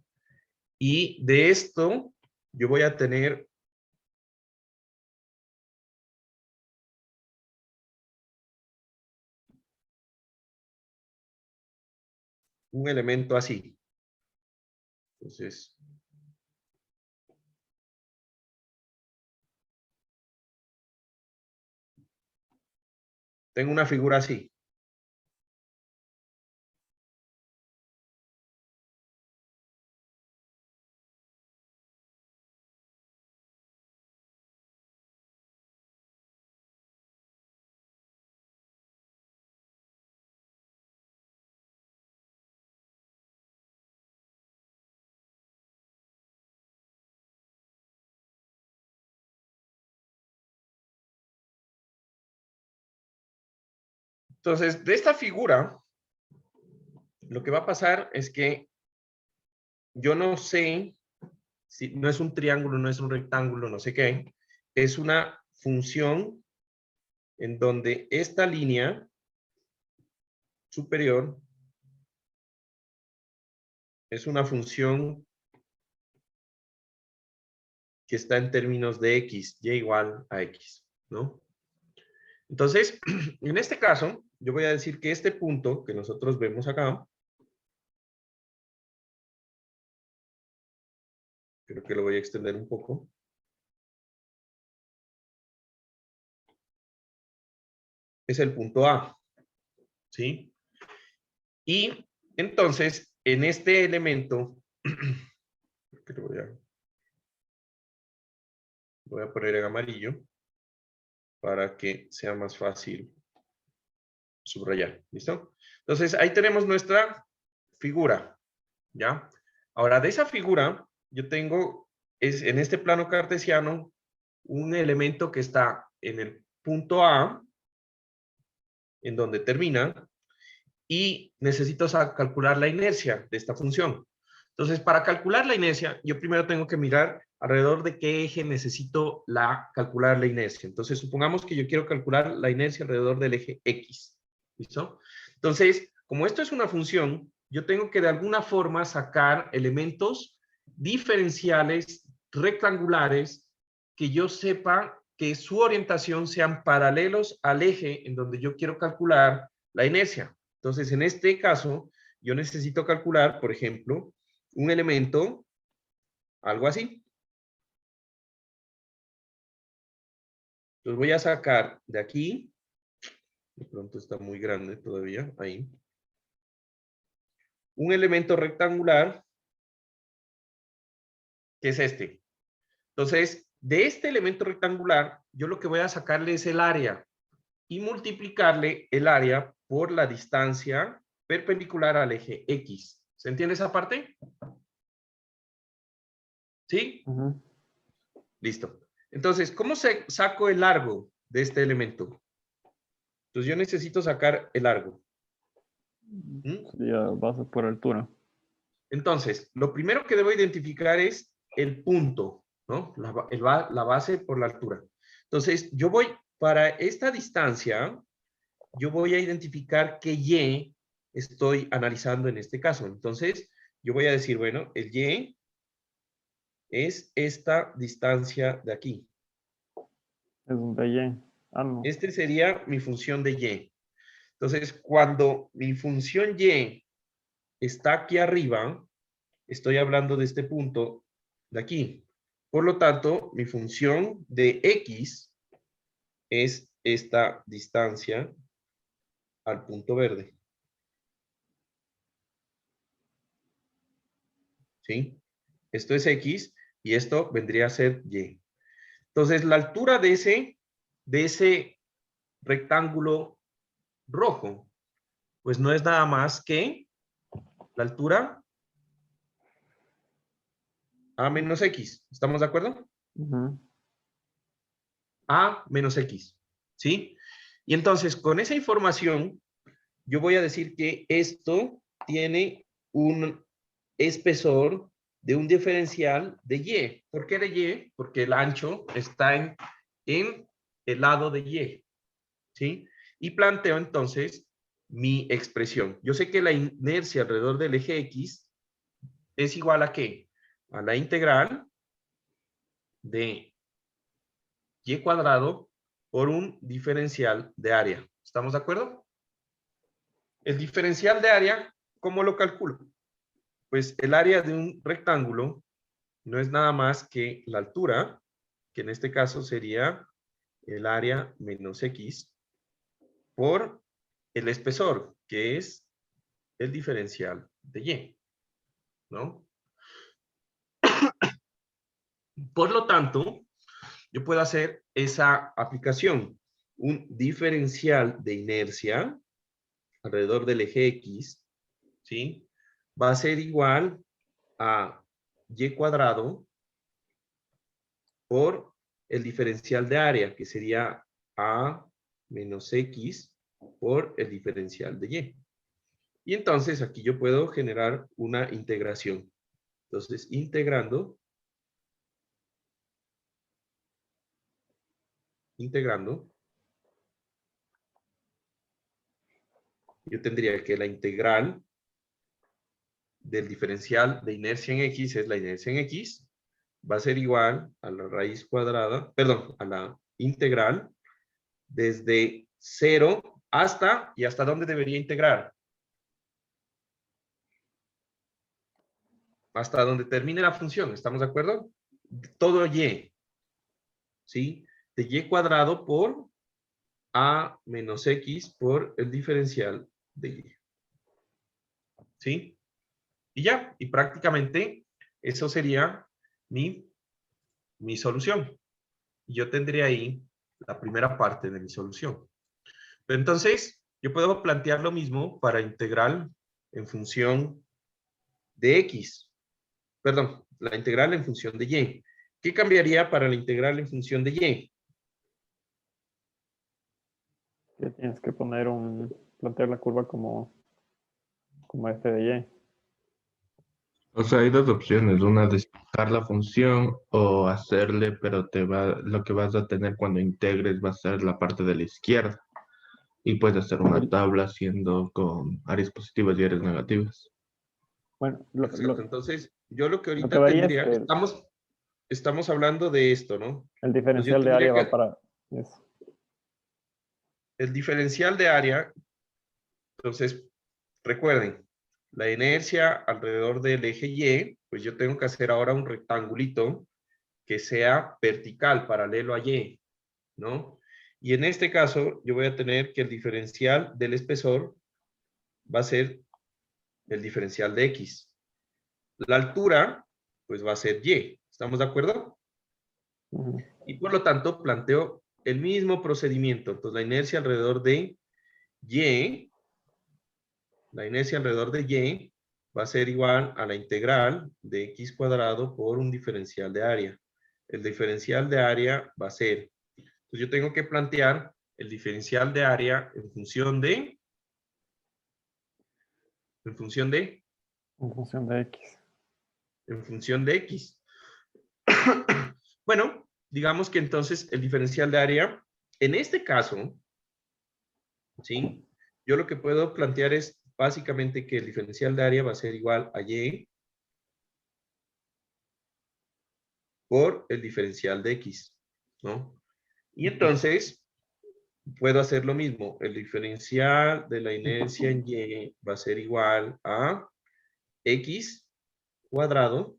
Y de esto, yo voy a tener un elemento así. Entonces, tengo una figura así. Entonces, de esta figura, lo que va a pasar es que yo no sé si no es un triángulo, no es un rectángulo, no sé qué. Es una función en donde esta línea superior es una función que está en términos de x, y igual a x, ¿no? Entonces, en este caso, yo voy a decir que este punto que nosotros vemos acá, creo que lo voy a extender un poco. Es el punto A, ¿sí? Y entonces, en este elemento, que lo voy a poner en amarillo para que sea más fácil subrayar, ¿listo? Entonces, ahí tenemos nuestra figura, ¿ya? Ahora, de esa figura, yo tengo, en este plano cartesiano, un elemento que está en el punto A, en donde termina, y necesito calcular la inercia de esta función. Entonces, para calcular la inercia, yo primero tengo que mirar alrededor de qué eje necesito calcular la inercia. Entonces, supongamos que yo quiero calcular la inercia alrededor del eje X. ¿Listo? Entonces, como esto es una función, yo tengo que de alguna forma sacar elementos diferenciales rectangulares que yo sepa que su orientación sean paralelos al eje en donde yo quiero calcular la inercia. Entonces, en este caso, yo necesito calcular, por ejemplo, un elemento, algo así. Entonces voy a sacar de aquí, de pronto está muy grande todavía, ahí, un elemento rectangular, que es este. Entonces, de este elemento rectangular, yo lo que voy a sacarle es el área y multiplicarle el área por la distancia perpendicular al eje X. ¿Se entiende esa parte? ¿Sí? Ujú. Listo. Entonces, ¿cómo saco el largo de este elemento? Entonces, yo necesito sacar el largo. Sería base por altura. Entonces, lo primero que debo identificar es el punto, ¿no? La base por la altura. Entonces, yo voy, para esta distancia, yo voy a identificar qué Y estoy analizando en este caso. Entonces, yo voy a decir, bueno, el Y es esta distancia de aquí. Es un DY. Ah, no. Este sería mi función de Y. Entonces, cuando mi función Y está aquí arriba, estoy hablando de este punto de aquí. Por lo tanto, mi función de X es esta distancia al punto verde. ¿Sí? Esto es X y esto vendría a ser Y. Entonces, la altura de ese rectángulo rojo, pues no es nada más que la altura A menos X. ¿Estamos de acuerdo? Ujú. A menos X. ¿Sí? Y entonces, con esa información, yo voy a decir que esto tiene un espesor de un diferencial de Y. ¿Por qué de Y? Porque el ancho está en el lado de Y. ¿Sí? Y planteo entonces mi expresión. Yo sé que la inercia alrededor del eje X es igual a ¿qué? A la integral de Y cuadrado por un diferencial de área. ¿Estamos de acuerdo? El diferencial de área, ¿cómo lo calculo? Pues el área de un rectángulo no es nada más que la altura, que en este caso sería el área menos X, por el espesor, que es el diferencial de Y, ¿no? Por lo tanto, yo puedo hacer esa aplicación. Un diferencial de inercia alrededor del eje X, ¿sí? Va a ser igual a Y cuadrado por el diferencial de área, que sería A menos X por el diferencial de Y. Y entonces aquí yo puedo generar una integración. Entonces, integrando, yo tendría que la integral del diferencial de inercia en X es la inercia en X, va a ser igual a la raíz cuadrada, perdón, a la integral desde 0 hasta, ¿y hasta dónde debería integrar? Hasta donde termine la función, ¿estamos de acuerdo? Todo y, ¿sí? De y cuadrado por a menos x por el diferencial de y. ¿Sí? Y ya, y prácticamente eso sería mi solución. Y yo tendría ahí la primera parte de mi solución. Pero entonces, yo puedo plantear lo mismo para integral en función de x. Perdón, la integral en función de y. ¿Qué cambiaría para la integral en función de y? Que tienes que plantear la curva como f de y. O sea, hay dos opciones, una despejar la función o hacerle, pero lo que vas a tener cuando integres va a ser la parte de la izquierda. Y puedes hacer una tabla haciendo con áreas positivas y áreas negativas. Bueno, Exacto. Entonces, yo lo que lo que ahorita varía es tendría, que estamos hablando de esto, ¿no? el Pues yo diferencial de tendría área va que, para eso. el diferencial de área, entonces, recuerden, la inercia alrededor del eje Y, pues yo tengo que hacer ahora un rectangulito que sea vertical, paralelo a Y, ¿no? Y en este caso, yo voy a tener que el diferencial del espesor va a ser el diferencial de X. La altura, pues va a ser Y. ¿Estamos de acuerdo? Ujú. Y por lo tanto, planteo el mismo procedimiento. Entonces, la inercia alrededor de Y, va a ser igual a la integral de X cuadrado por un diferencial de área. El diferencial de área va a ser, entonces yo tengo que plantear el diferencial de área en función de, en función de, En función de x. en función de X. Bueno, digamos que entonces el diferencial de área, en este caso, ¿sí? Yo lo que puedo plantear es básicamente que el diferencial de área va a ser igual a Y por el diferencial de X, ¿no? Y entonces puedo hacer lo mismo. El diferencial de la inercia en Y va a ser igual a X cuadrado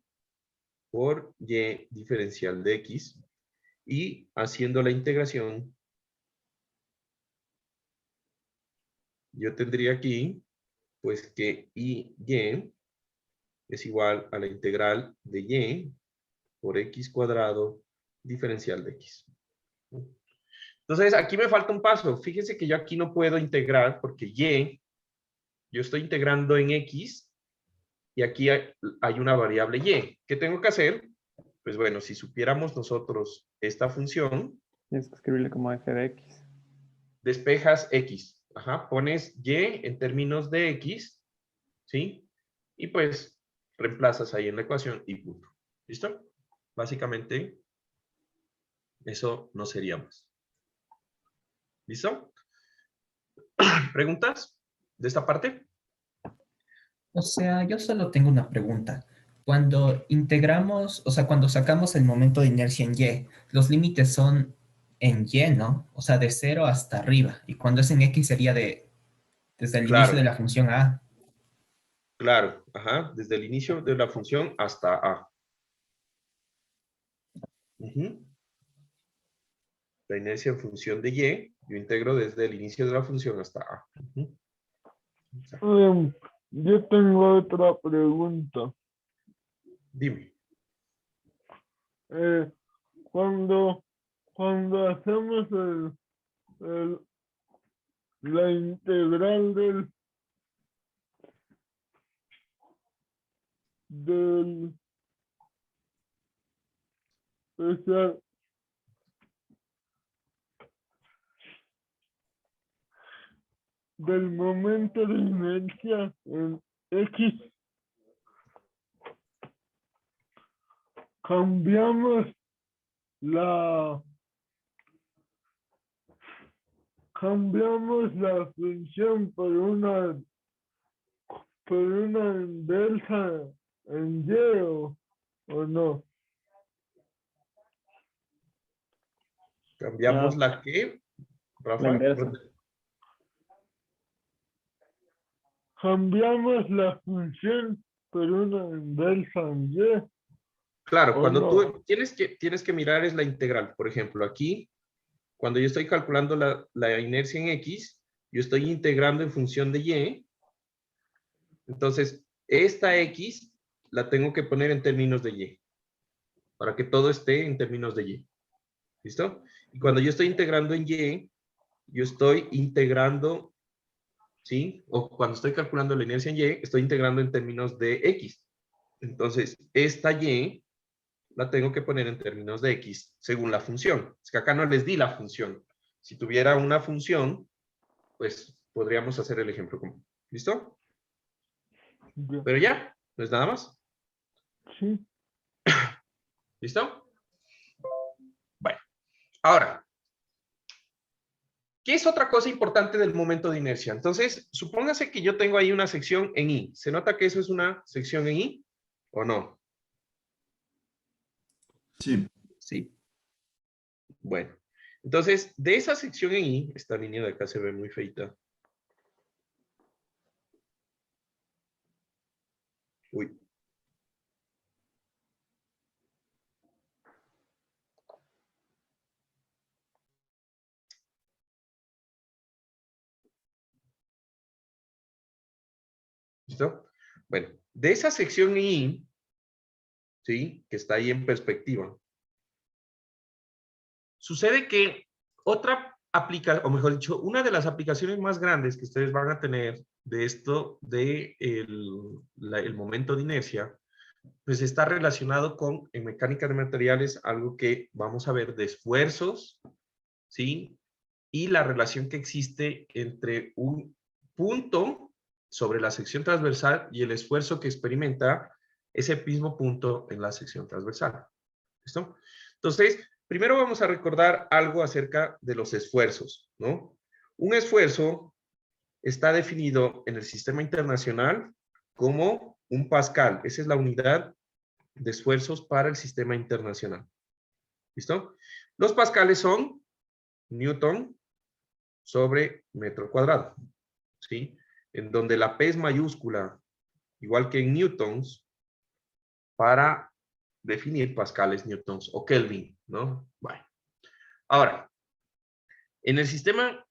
por Y diferencial de X. Y haciendo la integración, yo tendría aquí, pues que Y es igual a la integral de Y por X cuadrado diferencial de X. Entonces, aquí me falta un paso. Fíjense que yo aquí no puedo integrar porque Y, yo estoy integrando en X y aquí hay una variable Y. ¿Qué tengo que hacer? Pues bueno, si supiéramos nosotros esta función, Tienes que escribirle como f de x. despejas X. Ajá, pones Y en términos de X, ¿sí? Y pues reemplazas ahí en la ecuación y punto. ¿Listo? Básicamente, eso no sería más. ¿Listo? ¿Preguntas de esta parte? O sea, yo solo tengo una pregunta. Cuando integramos, o sea, cuando sacamos el momento de inercia en Y, los límites son en Y, ¿no? O sea, de 0 hasta arriba. Y cuando es en X sería desde el inicio de Claro, la función A. claro. Ajá, desde el inicio de la función hasta A. Ujú. La inercia en función de Y, yo integro desde el inicio de la función hasta A. Ujú. Exacto. Yo tengo otra pregunta. Dime. Eh, cuando, cuando hacemos la integral del, o sea, del momento de inercia en X, cambiamos la función por una inversa en Y o no. Cambiamos Ya, la que. Rafa. La inversa. Cambiamos la función por una inversa en Y. Claro, ¿O cuando no? tú tienes que mirar es la integral. Por ejemplo, aquí, cuando yo estoy calculando la inercia en X, yo estoy integrando en función de Y. Entonces, esta X la tengo que poner en términos de Y, para que todo esté en términos de Y. ¿Listo? Y cuando yo estoy integrando en Y, yo estoy integrando, ¿sí? O cuando estoy calculando la inercia en Y, estoy integrando en términos de X. Entonces, esta Y la tengo que poner en términos de X según la función. Es que acá no les di la función. Si tuviera una función, pues podríamos hacer el ejemplo común. ¿Listo? Ya. Pero ya, no es nada más. Sí. ¿Listo? Bueno, ahora, ¿qué es otra cosa importante del momento de inercia? Entonces, supóngase que yo tengo ahí una sección en I. ¿Se nota que eso es una sección en I o no? Sí. Sí. Bueno, entonces, de esa sección en I, esta línea de acá se ve muy feita. Uy. ¿Listo? Bueno, de esa sección en I, ¿sí? Que está ahí en perspectiva. Sucede que otra aplicación, o mejor dicho, una de las aplicaciones más grandes que ustedes van a tener de esto, de el momento de inercia, pues está relacionado con, en mecánica de materiales, algo que vamos a ver de esfuerzos, ¿sí? Y la relación que existe entre un punto sobre la sección transversal y el esfuerzo que experimenta ese mismo punto en la sección transversal. ¿Listo? Entonces, primero vamos a recordar algo acerca de los esfuerzos, ¿no? Un esfuerzo está definido en el sistema internacional como un pascal. Esa es la unidad de esfuerzos para el sistema internacional. ¿Listo? Los pascales son Newton sobre metro cuadrado, ¿sí? En donde la P es mayúscula, igual que en newtons, para definir pascales, newtons o Kelvin, ¿no? Bueno. Ahora, en el sistema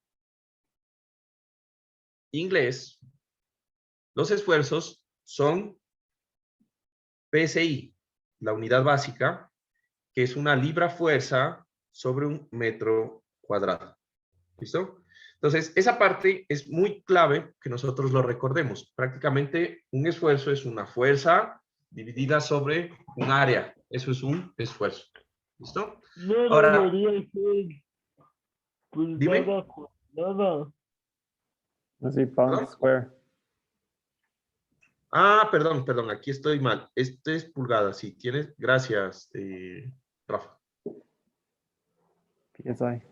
inglés, los esfuerzos son PSI, la unidad básica, que es una libra fuerza sobre un metro cuadrado. ¿Listo? Entonces, esa parte es muy clave que nosotros lo recordemos. Prácticamente un esfuerzo es una fuerza dividida sobre un área. Eso es un esfuerzo. ¿Listo? No Ahora, debería ser dime. pulgada cuadrada. Así, pound ¿Perdón? square. Ah, perdón, aquí estoy mal. Este es pulgada, sí. Tienes, gracias, Rafa. PSI.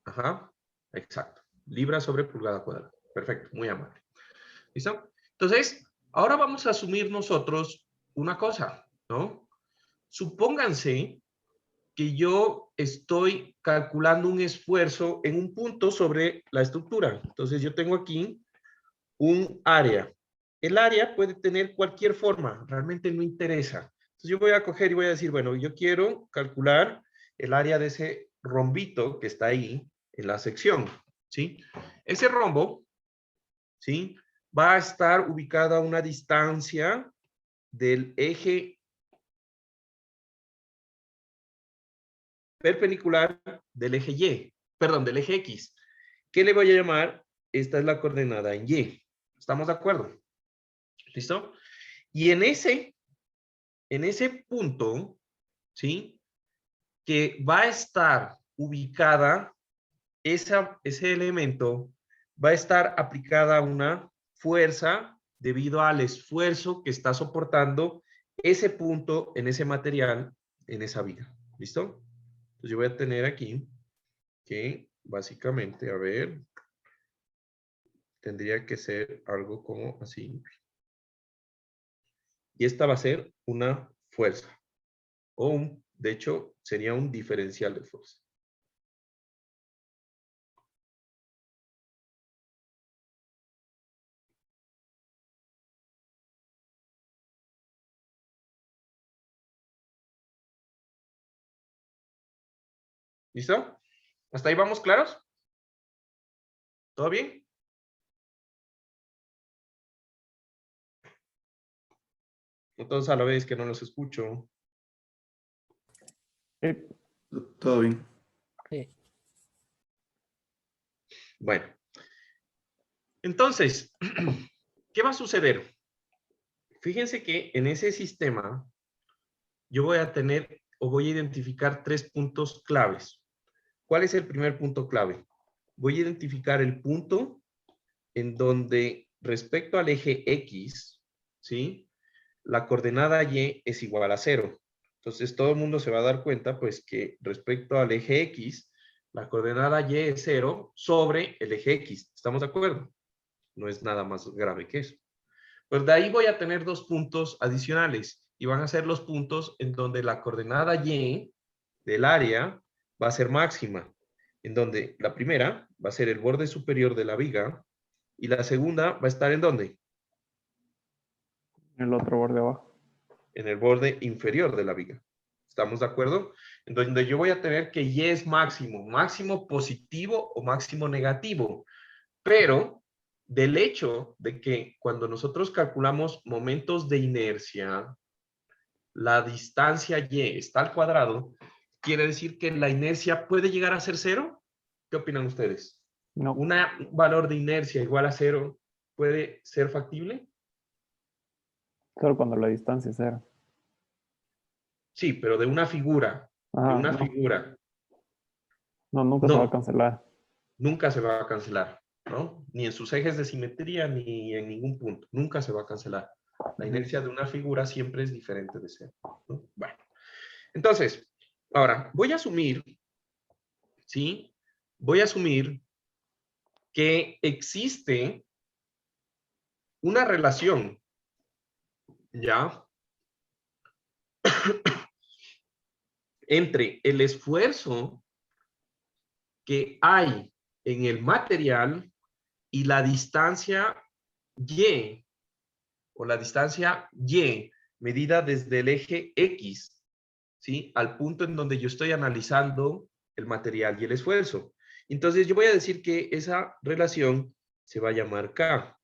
Ajá, exacto. Libra sobre pulgada cuadrada. Perfecto, muy amable. ¿Listo? Entonces, ahora vamos a asumir nosotros una cosa, ¿no? Supónganse que yo estoy calculando un esfuerzo en un punto sobre la estructura. Entonces, yo tengo aquí un área. El área puede tener cualquier forma, realmente no interesa. Entonces, yo voy a coger y voy a decir, bueno, yo quiero calcular el área de ese rombito que está ahí en la sección, ¿sí? Ese rombo, ¿sí? Va a estar ubicado a una distancia del eje perpendicular del eje Y, perdón, del eje X. ¿Qué le voy a llamar? Esta es la coordenada en Y. ¿Estamos de acuerdo? ¿Listo? Y en ese punto, ¿sí? Que va a estar ubicada, ese elemento, va a estar aplicada una fuerza debido al esfuerzo que está soportando ese punto en ese material, en esa viga. ¿Listo? Entonces yo voy a tener aquí que básicamente, a ver, tendría que ser algo como así. Y esta va a ser una fuerza. O de hecho, sería un diferencial de fuerza. ¿Listo? ¿Hasta ahí vamos claros? ¿Todo bien? Entonces a la vez que no los escucho. Todo bien. Sí. Bueno. Entonces, ¿qué va a suceder? Fíjense que en ese sistema yo voy a tener o voy a identificar 3 puntos claves. ¿Cuál es el primer punto clave? Voy a identificar el punto en donde respecto al eje X, ¿sí? La coordenada Y es igual a 0. Entonces todo el mundo se va a dar cuenta pues que respecto al eje X, la coordenada Y es 0 sobre el eje X. ¿Estamos de acuerdo? No es nada más grave que eso. Pues de ahí voy a tener 2 puntos adicionales y van a ser los puntos en donde la coordenada Y del área va a ser máxima, en donde la primera va a ser el borde superior de la viga y la segunda va a estar ¿en dónde? El otro borde abajo. En el borde inferior de la viga. ¿Estamos de acuerdo? En donde yo voy a tener que Y es máximo, máximo positivo o máximo negativo, pero del hecho de que cuando nosotros calculamos momentos de inercia, la distancia Y está al cuadrado, quiere decir que la inercia puede llegar a ser 0. ¿Qué opinan ustedes? No, ¿Un valor de inercia igual a 0 puede ser factible? solo cuando la distancia es 0. Sí, pero de una figura, de Ajá, una no, figura, no, nunca se va a no, cancelar. nunca se va a cancelar, ¿no? Ni en sus ejes de simetría, ni en ningún punto, nunca se va a cancelar. La inercia de una figura siempre es diferente de 0, ¿no? Bueno, entonces, ahora, voy a asumir, ¿sí? Voy a asumir que existe una relación, ¿ya? Entre el esfuerzo que hay en el material y la distancia Y, o la distancia Y, medida desde el eje X, ¿sí? Al punto en donde yo estoy analizando el material y el esfuerzo. Entonces yo voy a decir que esa relación se va a llamar K,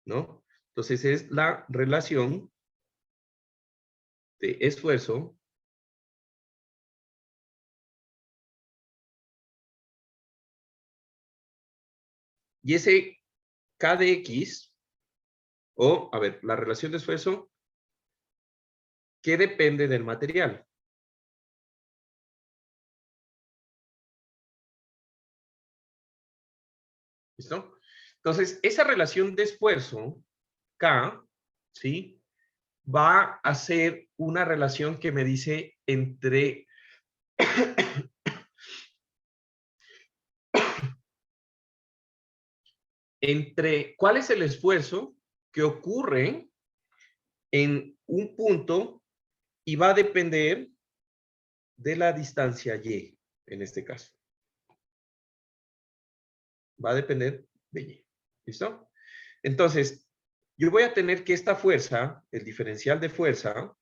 ¿no? Entonces es la relación de esfuerzo y ese K de X, o, a ver, la relación de esfuerzo que depende del material. ¿Listo? Entonces, esa relación de esfuerzo, K, ¿sí? Va a ser una relación que me dice entre cuál es el esfuerzo que ocurre en un punto y va a depender de la distancia Y, en este caso. Va a depender de Y. ¿Listo? Entonces, yo voy a tener que esta fuerza, el diferencial de fuerza,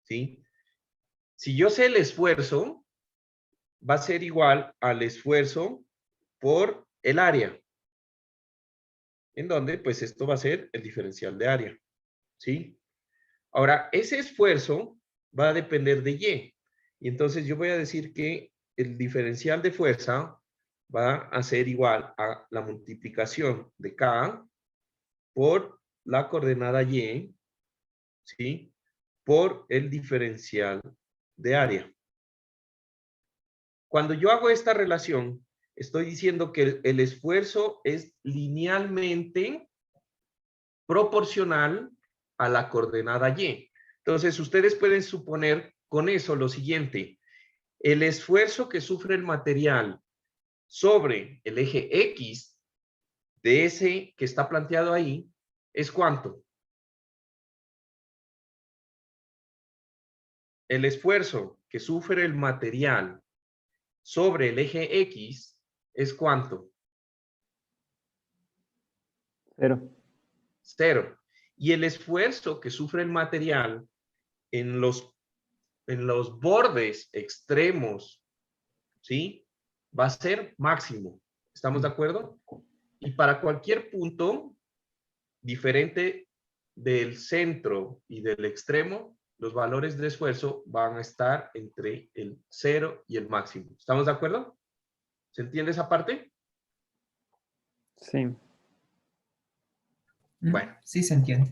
¿sí? Si yo sé el esfuerzo, va a ser igual al esfuerzo por el área. En donde, pues esto va a ser el diferencial de área. ¿Sí? Ahora, ese esfuerzo va a depender de Y. Y entonces yo voy a decir que el diferencial de fuerza va a ser igual a la multiplicación de K por la coordenada Y, ¿sí? Por el diferencial de área. Cuando yo hago esta relación, estoy diciendo que el esfuerzo es linealmente proporcional a la coordenada Y. Entonces, ustedes pueden suponer con eso lo siguiente. El esfuerzo que sufre el material sobre el eje X de ese que está planteado ahí es ¿cuánto? El esfuerzo que sufre el material sobre el eje X es ¿cuánto? 0. 0. Y el esfuerzo que sufre el material en los bordes extremos, ¿sí? Va a ser máximo. ¿Estamos de acuerdo? Y para cualquier punto diferente del centro y del extremo, los valores de esfuerzo van a estar entre el 0 y el máximo. ¿Estamos de acuerdo? ¿Se entiende esa parte? Sí. Bueno. Sí se entiende.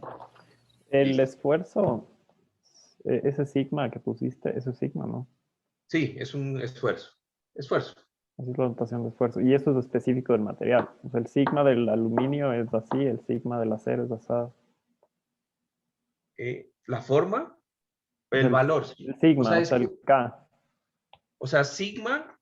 El Listo. esfuerzo, ese sigma que pusiste, eso es sigma, ¿no? Sí, es un esfuerzo. Esfuerzo. Así es la notación de esfuerzo. Y eso es específico del material. O sea, el sigma del aluminio es así, el sigma del acero es así. La forma, O sea, el valor. ¿Sí? el sigma, O sea, o sea, el K. o sea, sigma,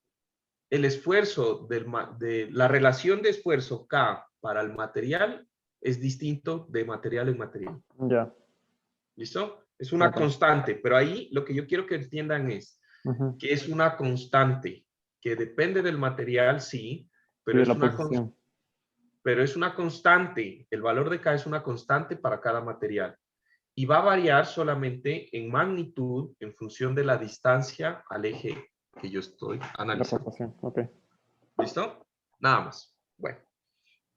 el esfuerzo de la relación de esfuerzo K para el material es distinto de material en material. Ya. ¿Listo? Es una Ok. constante, pero ahí lo que yo quiero que entiendan es Ujú. que es una constante, que depende del material, sí, Y pero de es la una posición. pero es una constante. El valor de K es una constante para cada material. Y va a variar solamente en magnitud en función de la distancia al eje que yo estoy La analizando. proporción, ok. ¿Listo? Nada más. Bueno,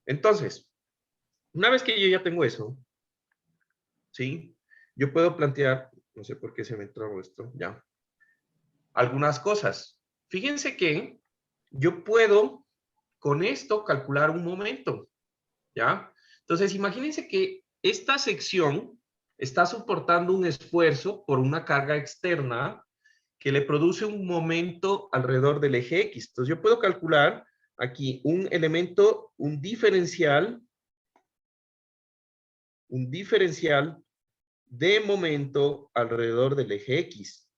entonces, una vez que yo ya tengo eso, ¿sí? Yo puedo plantear, no sé por qué se me trabó esto, ya, algunas cosas. Fíjense que yo puedo con esto calcular un momento, ¿ya? Entonces, imagínense que esta sección está soportando un esfuerzo por una carga externa que le produce un momento alrededor del eje X. Entonces, yo puedo calcular aquí un elemento, un diferencial de momento alrededor del eje X,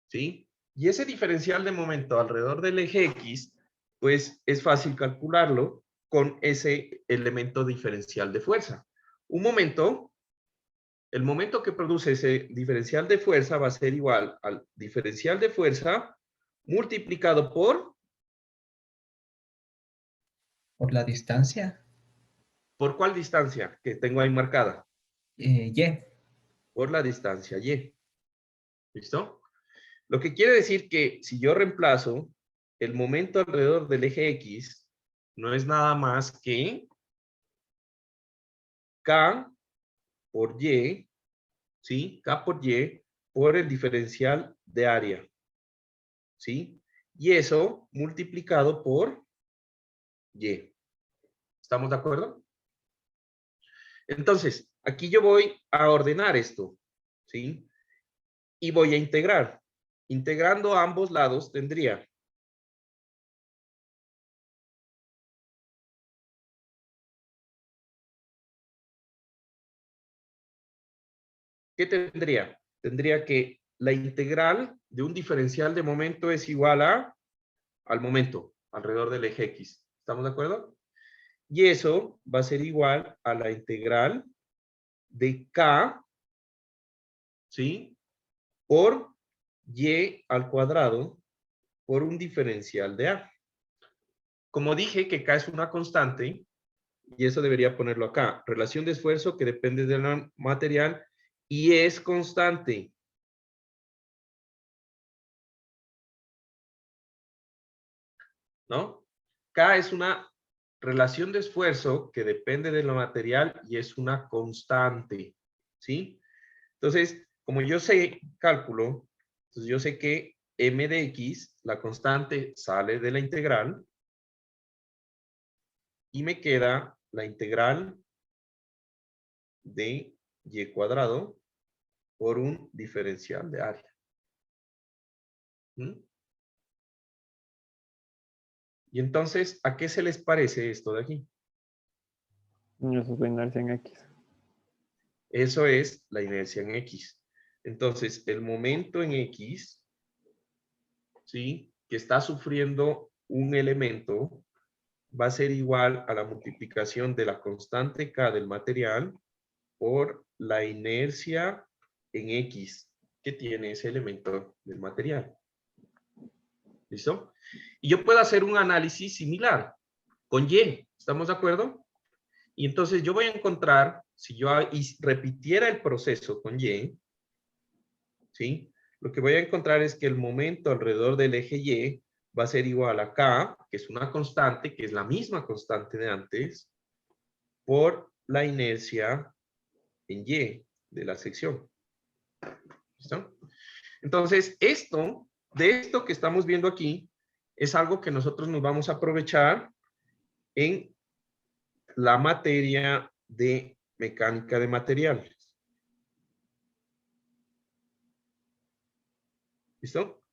¿sí? Y ese diferencial de momento alrededor del eje X, pues es fácil calcularlo con ese elemento diferencial de fuerza. El momento que produce ese diferencial de fuerza va a ser igual al diferencial de fuerza multiplicado ¿por Por la distancia. cuál distancia que tengo ahí marcada? Y. Por la distancia Y. ¿Listo? Lo que quiere decir que si yo reemplazo el momento alrededor del eje X, no es nada más que K por Y, ¿sí? K por Y por el diferencial de área, ¿sí? Y eso multiplicado por Y. ¿Estamos de acuerdo? Entonces, aquí yo voy a ordenar esto, ¿sí? Y voy a integrar. Integrando a ambos lados tendría ¿qué tendría? Tendría que la integral de un diferencial de momento es igual al momento alrededor del eje X. ¿Estamos de acuerdo? Y eso va a ser igual a la integral de K, ¿sí? Por Y al cuadrado por un diferencial de A. Como dije que K es una constante, y eso debería ponerlo acá. Relación de esfuerzo que depende del material y es constante. ¿No? K es una relación de esfuerzo que depende del material y es una constante, ¿sí? Entonces, como yo sé cálculo, entonces yo sé que m de x, la constante, sale de la integral y me queda la integral de y cuadrado por un diferencial de área. ¿Mm? Y entonces, ¿a qué se les parece esto de aquí? Y eso es la inercia en X. Eso es la inercia en X. Entonces, el momento en X, ¿sí? Que está sufriendo un elemento, va a ser igual a la multiplicación de la constante K del material por la inercia en X que tiene ese elemento del material. ¿Listo? Y yo puedo hacer un análisis similar con Y. ¿Estamos de acuerdo? Y entonces yo voy a encontrar si yo repitiera el proceso con Y, ¿sí? Lo que voy a encontrar es que el momento alrededor del eje Y va a ser igual a K, que es una constante, que es la misma constante de antes, por la inercia en Y de la sección. ¿Listo? Entonces, de esto que estamos viendo aquí, es algo que nosotros nos vamos a aprovechar en la materia de mecánica de materiales. ¿Listo?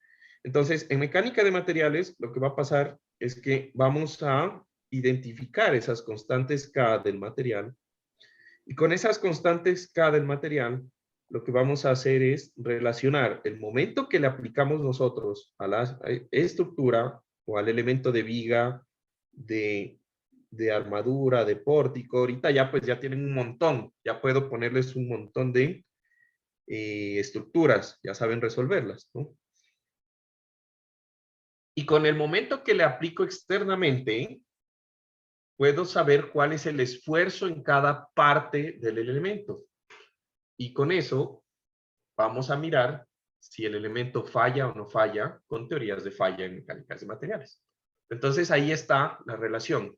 Entonces, en mecánica de materiales, lo que va a pasar es que vamos a identificar esas constantes K del material. Y con esas constantes K del material, lo que vamos a hacer es relacionar el momento que le aplicamos nosotros a la estructura o al elemento de viga, de armadura, de pórtico. Ahorita ya pues ya tienen un montón. Ya puedo ponerles un montón de estructuras. Ya saben resolverlas, ¿no? Y con el momento que le aplico externamente, puedo saber cuál es el esfuerzo en cada parte del elemento. Y con eso vamos a mirar si el elemento falla o no falla con teorías de falla en mecánicas de materiales. Entonces ahí está la relación.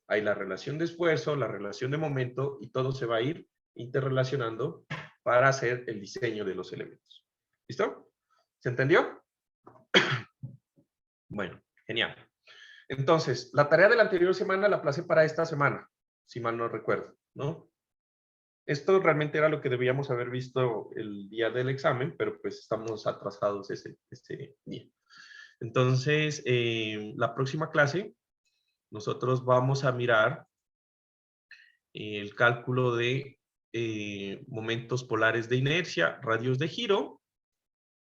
Hay la relación de esfuerzo, la relación de momento y todo se va a ir interrelacionando para hacer el diseño de los elementos. ¿Listo? ¿Se entendió? Bueno, genial. Entonces, la tarea de la anterior semana la aplacé para esta semana, si mal no recuerdo, ¿no? Esto realmente era lo que debíamos haber visto el día del examen, pero pues estamos atrasados ese día. Entonces, la próxima clase, nosotros vamos a mirar el cálculo de momentos polares de inercia, radios de giro,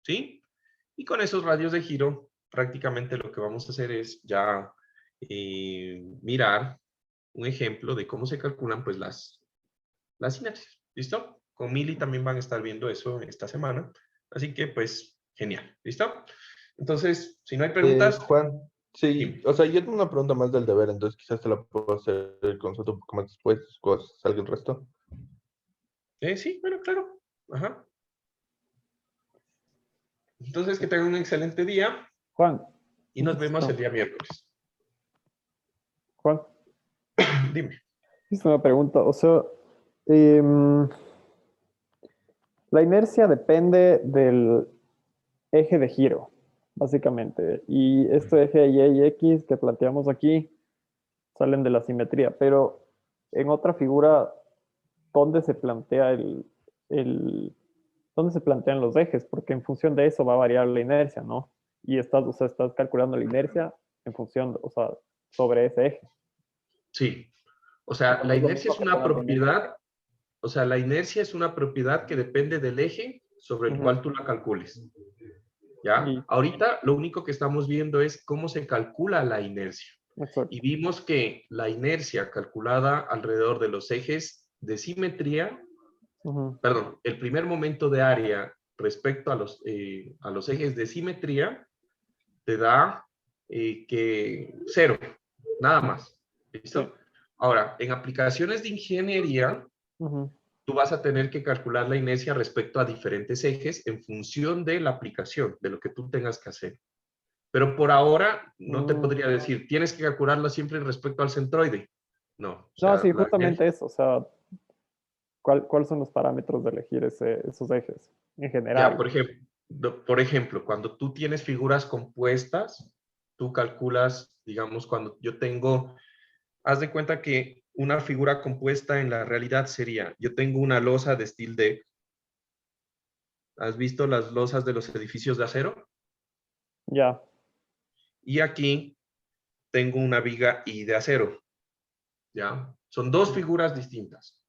¿sí? Y con esos radios de giro, prácticamente lo que vamos a hacer es ya mirar un ejemplo de cómo se calculan pues las inercias. ¿Listo? Con Mili también van a estar viendo eso esta semana. Así que pues genial. ¿Listo? Entonces, si no hay preguntas... Juan, sí, dime. o sea, yo tengo una pregunta más del deber, entonces quizás te la puedo hacer el consulta un poco más después, cuando salga el resto. Sí, bueno, claro. Ajá. Entonces, que tengan un excelente día Juan. y nos vemos No. el día miércoles. Juan, Dime. es una pregunta. O sea, la inercia depende del eje de giro, básicamente. Y este eje Y y X que planteamos aquí salen de la simetría. Pero en otra figura, ¿dónde se plantea dónde se plantean los ejes? Porque en función de eso va a variar la inercia, ¿no? Y estás calculando la inercia en función, o sea, sobre ese eje. Sí. O sea, No la es lo inercia mismo es que una poner la inercia. propiedad. O sea, la inercia es una propiedad que depende del eje sobre el Ujú. cual tú la calcules. ¿Ya? Y- Ahorita lo único que estamos viendo es cómo se calcula la inercia. Exacto. Y vimos que la inercia calculada alrededor de los ejes de simetría, Ujú. perdón, el primer momento de área respecto a los ejes de simetría, te da que 0, nada más. ¿Listo? Sí. Ahora, en aplicaciones de ingeniería, Ujú. tú vas a tener que calcular la inercia respecto a diferentes ejes en función de la aplicación, de lo que tú tengas que hacer. Pero por ahora no te podría decir, tienes que calcularla siempre respecto al centroide. No, o No, sea, sí, justamente eso. O sea, ¿cuáles son los parámetros de elegir esos ejes en ya, general? por ejemplo, cuando tú tienes figuras compuestas, tú calculas, digamos, cuando yo tengo, haz de cuenta que una figura compuesta en la realidad sería, yo tengo una losa de steel deck. ¿Has visto las losas de los edificios de acero? Ya. Y aquí tengo una viga I de acero. ¿Ya? Son dos figuras distintas.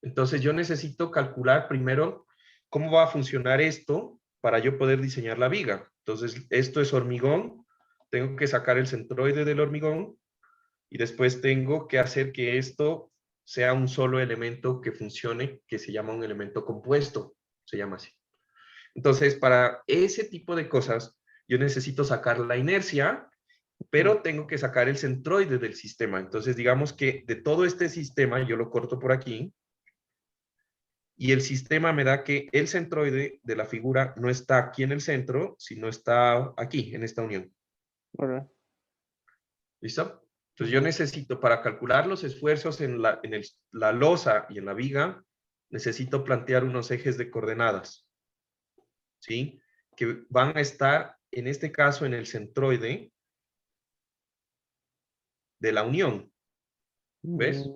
Entonces yo necesito calcular primero cómo va a funcionar esto para yo poder diseñar la viga. Entonces esto es hormigón, tengo que sacar el centroide del hormigón y después tengo que hacer que esto sea un solo elemento que funcione, que se llama un elemento compuesto, se llama así. Entonces para ese tipo de cosas yo necesito sacar la inercia, pero tengo que sacar el centroide del sistema. Entonces digamos que de todo este sistema yo lo corto por aquí. y el sistema me da que el centroide de la figura no está aquí en el centro, sino está aquí, en esta unión. Ok. ¿Listo? Entonces yo necesito, para calcular los esfuerzos en la losa y en la viga, necesito plantear unos ejes de coordenadas, ¿sí? Que van a estar, en este caso, en el centroide de la unión. ¿Ves?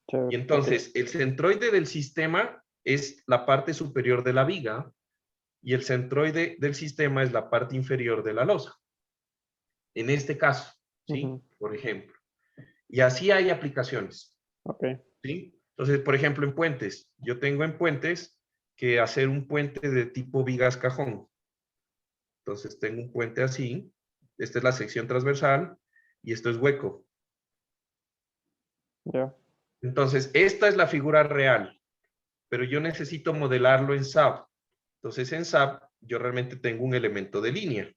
Chévere. Y entonces, el centroide del sistema es la parte superior de la viga y el centroide del sistema es la parte inferior de la losa. En este caso, ¿sí? Ujú. Por ejemplo. Y así hay aplicaciones, Ok. ¿sí? Entonces, por ejemplo, en puentes. Yo tengo en puentes que hacer un puente de tipo vigas cajón. Entonces, tengo un puente así. Esta es la sección transversal y esto es hueco. Ya. Entonces, esta es la figura real, pero yo necesito modelarlo en SAP. Entonces, en SAP, yo realmente tengo un elemento de línea.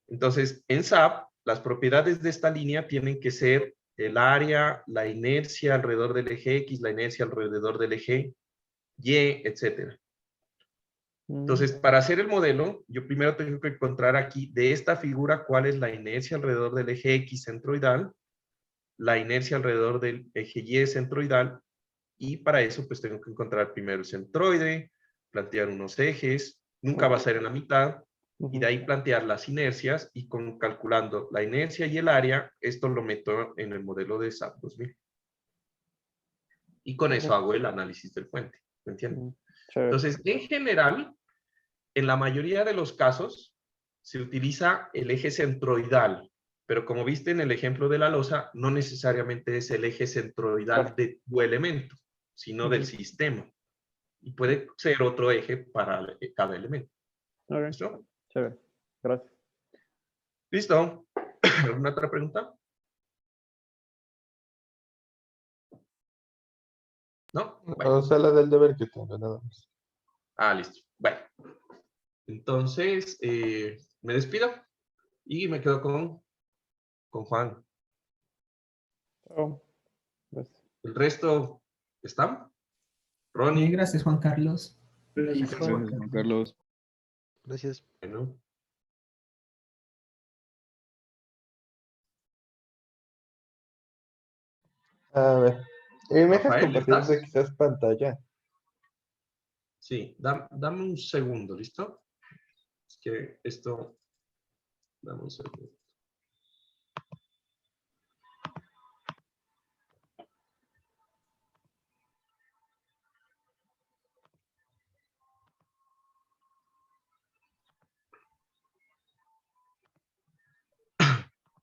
Entonces, en SAP, las propiedades de esta línea tienen que ser el área, la inercia alrededor del eje X, la inercia alrededor del eje Y, etc. Entonces, para hacer el modelo, yo primero tengo que encontrar aquí de esta figura cuál es la inercia alrededor del eje X centroidal, la inercia alrededor del eje Y centroidal, y para eso pues tengo que encontrar primero el centroide, plantear unos ejes, nunca va a ser en la mitad, y de ahí plantear las inercias, y calculando la inercia y el área, esto lo meto en el modelo de SAP 2000. Y con eso hago el análisis del puente, ¿me entiendes? Chévere. Entonces, en general, en la mayoría de los casos, se utiliza el eje centroidal, pero como viste en el ejemplo de la losa, no necesariamente es el eje centroidal Claro. de tu elemento, sino del sistema. Y puede ser otro eje para cada elemento. Ok. ¿Listo? Chévere. Gracias. ¿Listo? ¿Alguna otra pregunta? ¿No? Bueno. O sea, la del deber que tengo, nada más. Ah, listo. Bueno. Entonces, me despido y me quedo con Juan. Chao. Gracias. ¿El resto están? Ronnie. Gracias, Juan Carlos. Gracias, Juan. Gracias, Juan Carlos. Gracias. Bueno. A ver. ¿Me dejas Rafael, compartir ¿estás? quizás pantalla? Sí, dame un segundo, ¿listo? Es que esto... Dame un segundo.